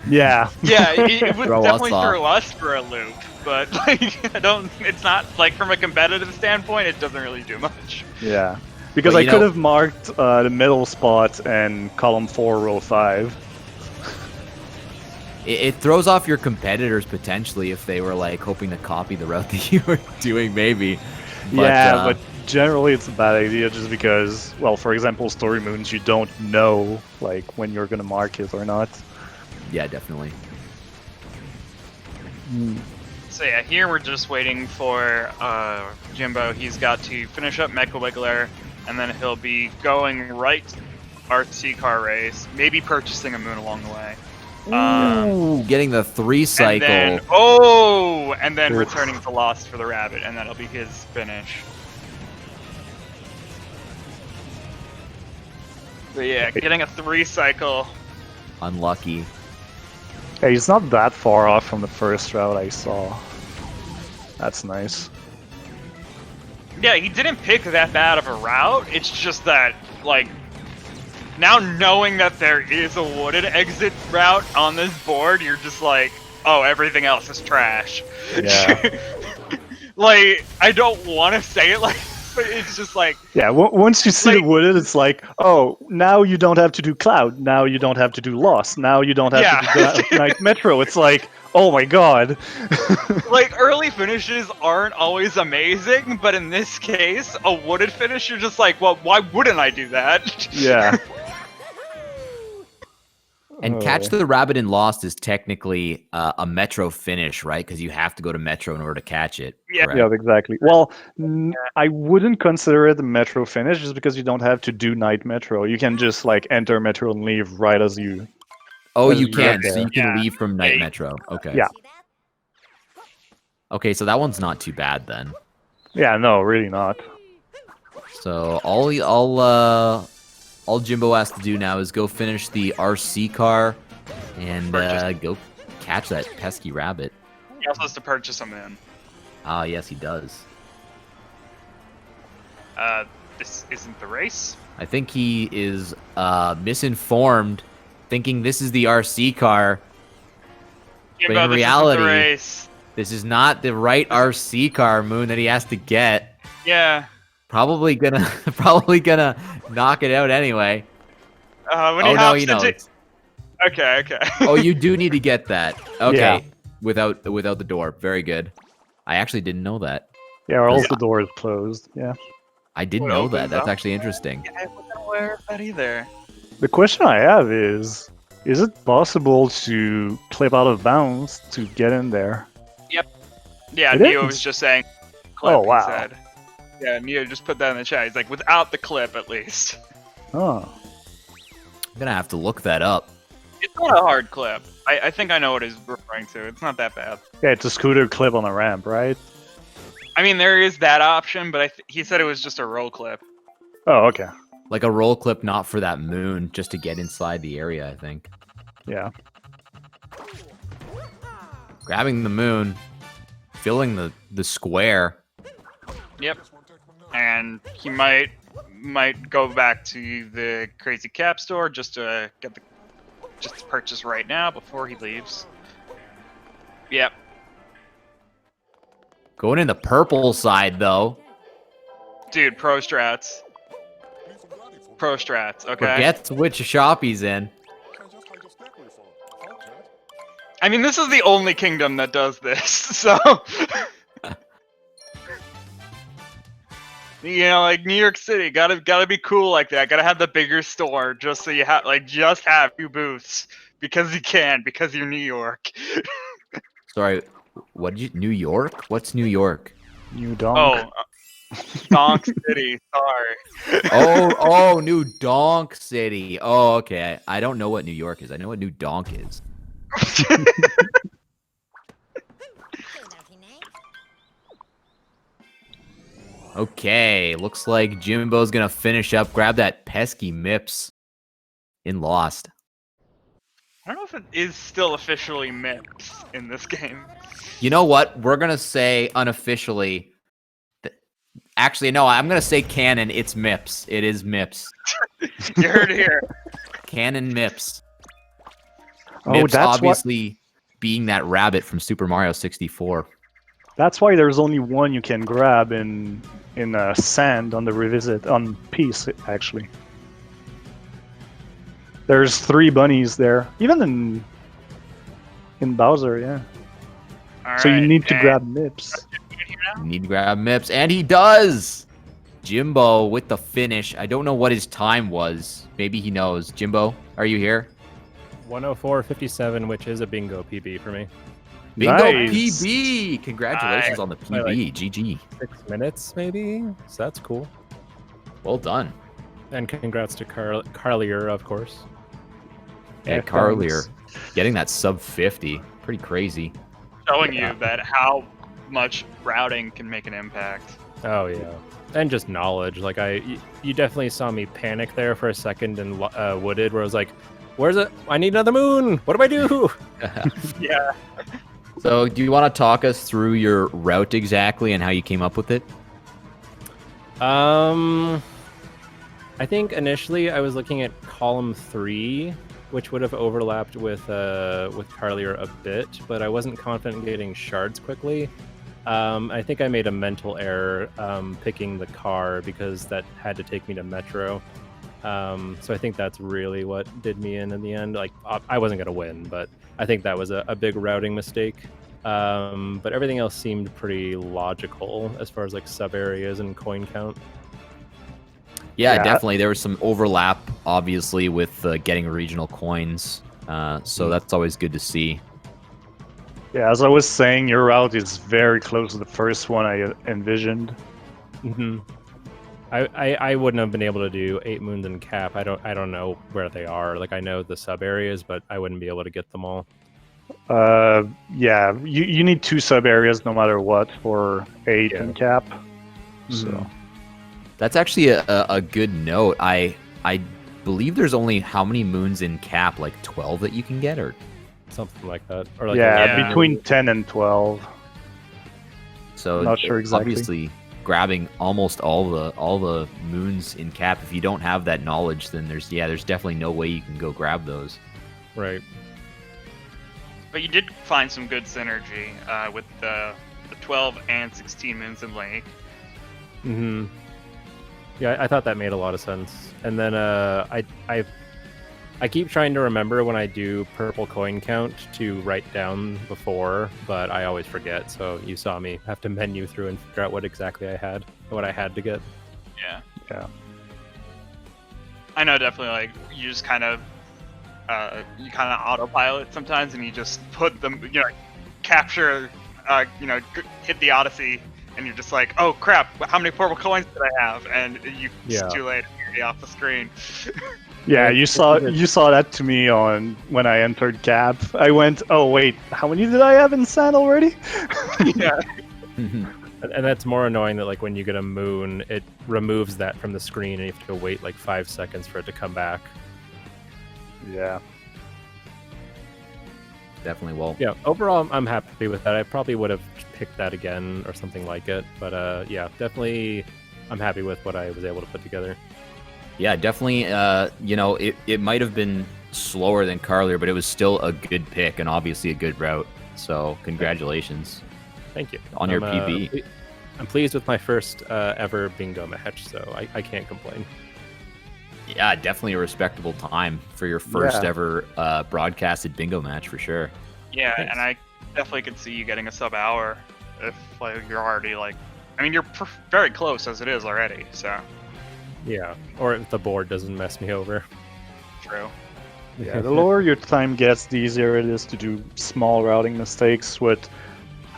C: Yeah.
B: Yeah, it would definitely
A: us
B: throw us for a loop, but like it's not like from a competitive standpoint, it doesn't really do much.
C: Yeah, because I could have marked the middle spot and column 4, row 5.
A: It throws off your competitors potentially if they were like hoping to copy the route that you were doing, maybe. But,
C: yeah, but generally it's a bad idea just because, well, for example, story moons, you don't know like when you're gonna mark it or not.
A: Yeah, definitely.
B: So yeah, here we're just waiting for Jimbo. He's got to finish up Mecha Wiggler, and then he'll be going right RC car race, maybe purchasing a moon along the way.
A: Ooh, getting the 3 cycle.
B: And then
C: Oof.
B: returning to Lost for the rabbit, and that'll be his finish. But yeah, getting a 3 cycle.
A: Unlucky.
C: Yeah, he's not that far off from the first route I saw. That's nice.
B: Yeah, he didn't pick that bad of a route. It's just that, like, now knowing that there is a wooded exit route on this board, you're just like, oh, everything else is trash.
C: Yeah.
B: Like, I don't want to say it like, but it's just like,
C: Yeah, once you see
B: Like-
C: the wooded, it's like, oh, now you don't have to do Cloud. Now you don't have to do Lost. Now you don't have to do Night Metro. It's like, oh my god.
B: like early finishes aren't always amazing, but in this case, a wooded finish, you're just like, well, why wouldn't I do that?
C: Yeah.
A: And Catch the Rabbit in Lost is technically a Metro finish, right? Because you have to go to Metro in order to catch it.
B: Yeah.
A: correct?
C: Yeah, exactly. Well, I wouldn't consider it a Metro finish just because you don't have to do Night Metro. You can just like enter Metro and leave right as you.
A: Oh,
C: As
A: you
C: you
A: can.
C: get
A: So you
C: there.
A: can
B: Yeah.
A: leave from Night
B: Yeah.
A: Metro. Okay.
C: Yeah.
A: Okay, so that one's not too bad then.
C: Yeah, no, really not.
A: So all Jimbo has to do now is go finish the RC car and go catch that pesky rabbit.
B: He also has to purchase them in.
A: Ah, yes, he does.
B: This isn't the race.
A: I think he is misinformed, thinking this is the RC car.
B: Jimbo,
A: in
B: this
A: reality-
B: isn't the race.
A: This is not the right RC car, Moon, that he has to get.
B: Yeah.
A: Probably gonna knock it out anyway.
B: When
A: Oh
B: he
A: no,
B: hops
A: you know.
B: into...
A: It's,
B: Okay.
A: oh, you do need to get that. Okay,
C: Yeah.
A: without the door. Very good. I actually didn't know that.
C: Yeah, or else the door is closed. Yeah.
A: I didn't
B: What
A: know that.
B: opens
A: That's
B: up?
A: actually interesting.
B: I wasn't aware of that either.
C: The question I have is it possible to clip out of bounds to get in there?
B: Yeah,
C: It
B: Neo
C: is.
B: was just saying. Clip,
C: Oh,
B: he
C: wow.
B: said. Yeah, Neo just put that in the chat. He's like, without the clip, at least.
C: Oh.
A: I'm gonna have to look that up.
B: It's not a hard clip. I think I know what he's referring to. It's not that bad.
C: Yeah, it's a scooter clip on a ramp, right?
B: I mean, there is that option, but he said it was just a roll clip.
C: Oh, okay.
A: Like a roll clip, not for that moon, just to get inside the area. I think.
C: Yeah.
A: Grabbing the moon, filling the square.
B: Yep. And he might go back to the Crazy Cap store just to purchase right now before he leaves. Yep.
A: Going in the purple side though.
B: Dude, pro strats. Pro strats, okay?
A: Forgets which shop he's in.
B: I mean, this is the only kingdom that does this, so... You know, like New York City, gotta be cool like that. Gotta have the bigger store just so you have just have 2 booths because you can, because you're New York.
A: Sorry, what did you? New York? What's New York?
C: New donk.
B: Oh, Donk City. Sorry.
A: Oh, New Donk City. Oh, okay. I don't know what New York is. I know what New Donk is. Okay, looks like Jimbo's gonna finish up. Grab that pesky Mips in Lost.
B: I don't know if it is still officially MIPS in this game.
A: You know what? We're gonna say unofficially. Actually, no. I'm gonna say canon. It's Mips. It is Mips.
B: You heard it here.
A: Canon Mips.
C: Oh,
A: Mips
C: that's
A: obviously being that rabbit from Super Mario 64.
C: That's why there's only one you can grab in sand on the revisit on Peace actually. There's 3 bunnies there, even in Bowser, yeah. So you
B: Alright,
C: need to
B: and-
C: grab Mips.
A: You need to grab Mips, and he does. Jimbo with the finish. I don't know what his time was. Maybe he knows. Jimbo, are you here?
D: 104.57, which is a bingo PB for me.
A: Bingo
C: Nice.
A: PB! Congratulations on the
D: I like-
A: PB. GG.
D: 6 minutes, maybe? So that's cool.
A: Well done.
D: And congrats to Karlyr, of course.
A: Yeah,
C: Yeah,
A: Karlyr getting that sub 50. Pretty crazy.
B: Showing
C: Yeah.
B: you that how much routing can make an impact.
D: Oh, yeah. And just knowledge. Like, you definitely saw me panic there for a second in Wooded, where I was like, where's it? I need another moon! What do I do?
B: Yeah.
A: So, do you want to talk us through your route exactly and how you came up with it?
D: I think initially I was looking at column 3, which would have overlapped with Karlyr a bit, but I wasn't confident in getting shards quickly. I think I made a mental error picking the car because that had to take me to Metro. So I think that's really what did me in the end. Like, I wasn't gonna win, but I think that was a big routing mistake. But everything else seemed pretty logical as far as like sub areas and coin count.
A: Yeah,
C: Yeah.
A: definitely. There was some overlap, obviously, with getting regional coins. So that's always good to see.
C: Yeah, as I was saying, your route is very close to the first one I envisioned.
D: Mm-hmm. I wouldn't have been able to do 8 moons and cap. I don't know where they are. Like, I know the sub areas, but I wouldn't be able to get them all.
C: Yeah, you need 2 sub areas no matter what for 8
D: Yeah.
C: and cap.
D: Mhm.
C: So
A: That's actually a good note. I believe there's only how many moons in cap? Like 12 that you can get, or
D: Something like that. Or like
C: yeah,
D: 11.
C: between 10 and 12.
A: so
C: Not sure exactly.
A: obviously grabbing almost all the moons in cap. If you don't have that knowledge, then there's definitely no way you can go grab those.
D: Right.
B: But you did find some good synergy with the 12 and 16 moons in Lake.
D: Mm-hmm. Yeah, I thought that made a lot of sense. And then I keep trying to remember when I do purple coin count to write down before, but I always forget. So you saw me have to menu through and figure out what exactly I had to get.
B: Yeah.
C: Yeah.
B: I know, definitely. Like, you just kind of autopilot sometimes, and you just put them, capture, hit the Odyssey, and you're just like, oh crap, how many purple coins did I have? And it's too late, you're off the screen.
C: Yeah, you saw that to me on when I entered cap. I went, oh wait, how many did I have in sand already?
B: Yeah.
D: And that's more annoying that like when you get a moon, it removes that from the screen and you have to wait like 5 seconds for it to come back.
C: Yeah.
A: Definitely. Well,
D: Yeah, overall I'm happy with that. I probably would have picked that again or something like it. But yeah, definitely I'm happy with what I was able to put together.
A: yeah, definitely. It might have been slower than Karlyr, but it was still a good pick and obviously a good route. So congratulations
D: Thank you.
A: on your PB.
D: I'm pleased with my first ever bingo match, so I can't complain.
A: Yeah, definitely a respectable time for your first
C: Yeah.
A: ever broadcasted bingo match for sure.
B: Yeah,
D: Thanks.
B: and I definitely could see you getting a sub hour if you're already you're very close as it is already. So
D: Yeah, or if the board doesn't mess me over.
B: true.
C: Yeah, the lower your time gets, the easier it is to do small routing mistakes.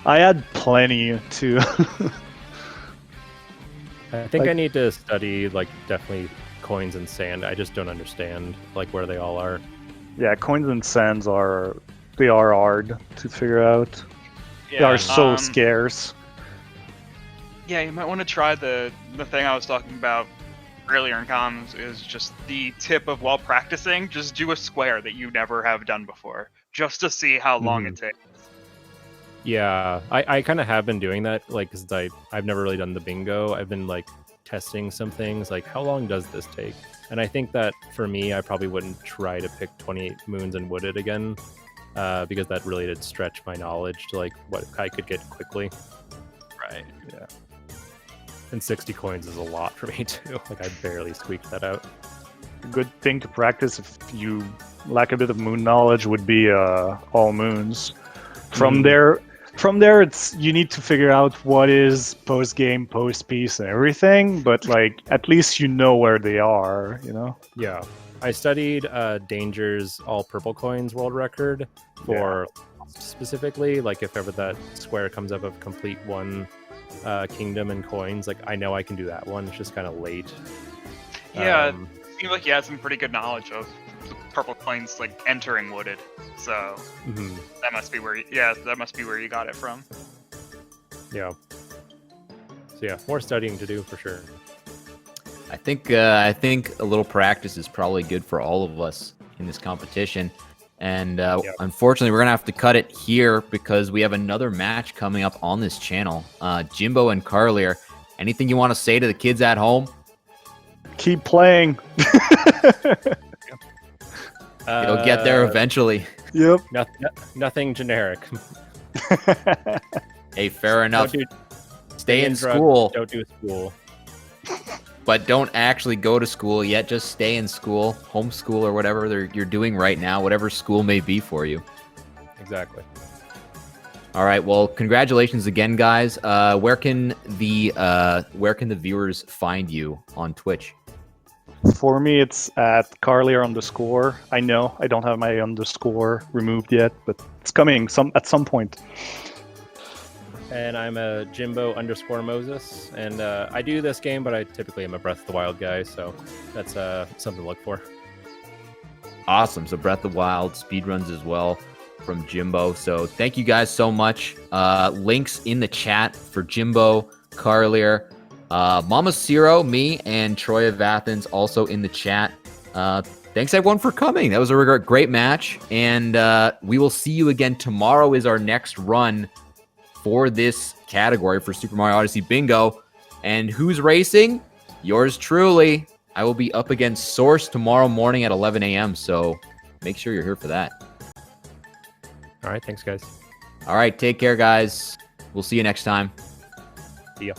C: I had plenty to.
D: I think I
C: Like-
D: need to study like definitely coins and sand. I just don't understand like where they all are.
C: Yeah, coins and sands are hard to figure out.
B: Yeah,
C: They are so scarce.
B: Yeah, you might want to try the thing I was talking about earlier in comms is just the tip of while practicing, just do a square that you never have done before, just to see how long it takes.
D: Yeah, I kind of have been doing that, like, because I've never really done the bingo. I've been, like, testing some things, like, how long does this take? And I think that, for me, I probably wouldn't try to pick 28 moons and Wooded again, because that really did stretch my knowledge to, like, what I could get quickly.
B: Right.
C: Yeah.
D: And 60 coins is a lot for me, too. Like, I barely squeaked that out.
C: A good thing to practice if you lack a bit of moon knowledge would be all moons. From there, it's you need to figure out what is post game, post piece, and everything. But like, at least you know where they are. You know.
D: Yeah. I studied Danger's all purple coins world record for specifically, like if ever that square comes up of complete one kingdom and coins, like I know I can do that one. It's just kind of late.
B: Yeah, it seems like you had some pretty good knowledge of the purple coins like entering wooded. So that must be where that must be where you got it from.
D: Yeah. So yeah, more studying to do for sure.
A: I think a little practice is probably good for all of us in this competition. And unfortunately, we're going to have to cut it here because we have another match coming up on this channel. Jimbo and Karlyr, anything you want to say to the kids at home?
C: Keep playing.
A: You'll get there eventually.
C: Yep.
D: Nothing generic.
A: Hey, fair enough. Stay in
D: drugs,
A: school.
D: Don't do school.
A: But don't actually go to school yet. Just stay in school, homeschool, or whatever you're doing right now, whatever school may be for you.
D: Exactly.
A: All right. Well, congratulations again, guys. Where can the viewers find you on Twitch?
C: For me, it's at Karlyr _. I know I don't have my underscore removed yet, but it's coming at some point.
D: And I'm a Jimbo _Moses, and I do this game, but I typically am a Breath of the Wild guy, so that's something to look for.
A: Awesome. So Breath of the Wild, speedruns as well from Jimbo. So thank you guys so much. Links in the chat for Jimbo, Karlyr, Mama Ciro, me, and Troy of Athens also in the chat. Thanks everyone for coming. That was a great match, and we will see you again tomorrow. Is our next run for this category for Super Mario Odyssey Bingo. And who's racing? Yours truly. I will be up against Source tomorrow morning at 11 a.m. So make sure you're here for that.
D: All right. Thanks, guys.
A: All right. Take care, guys. We'll see you next time.
D: See ya.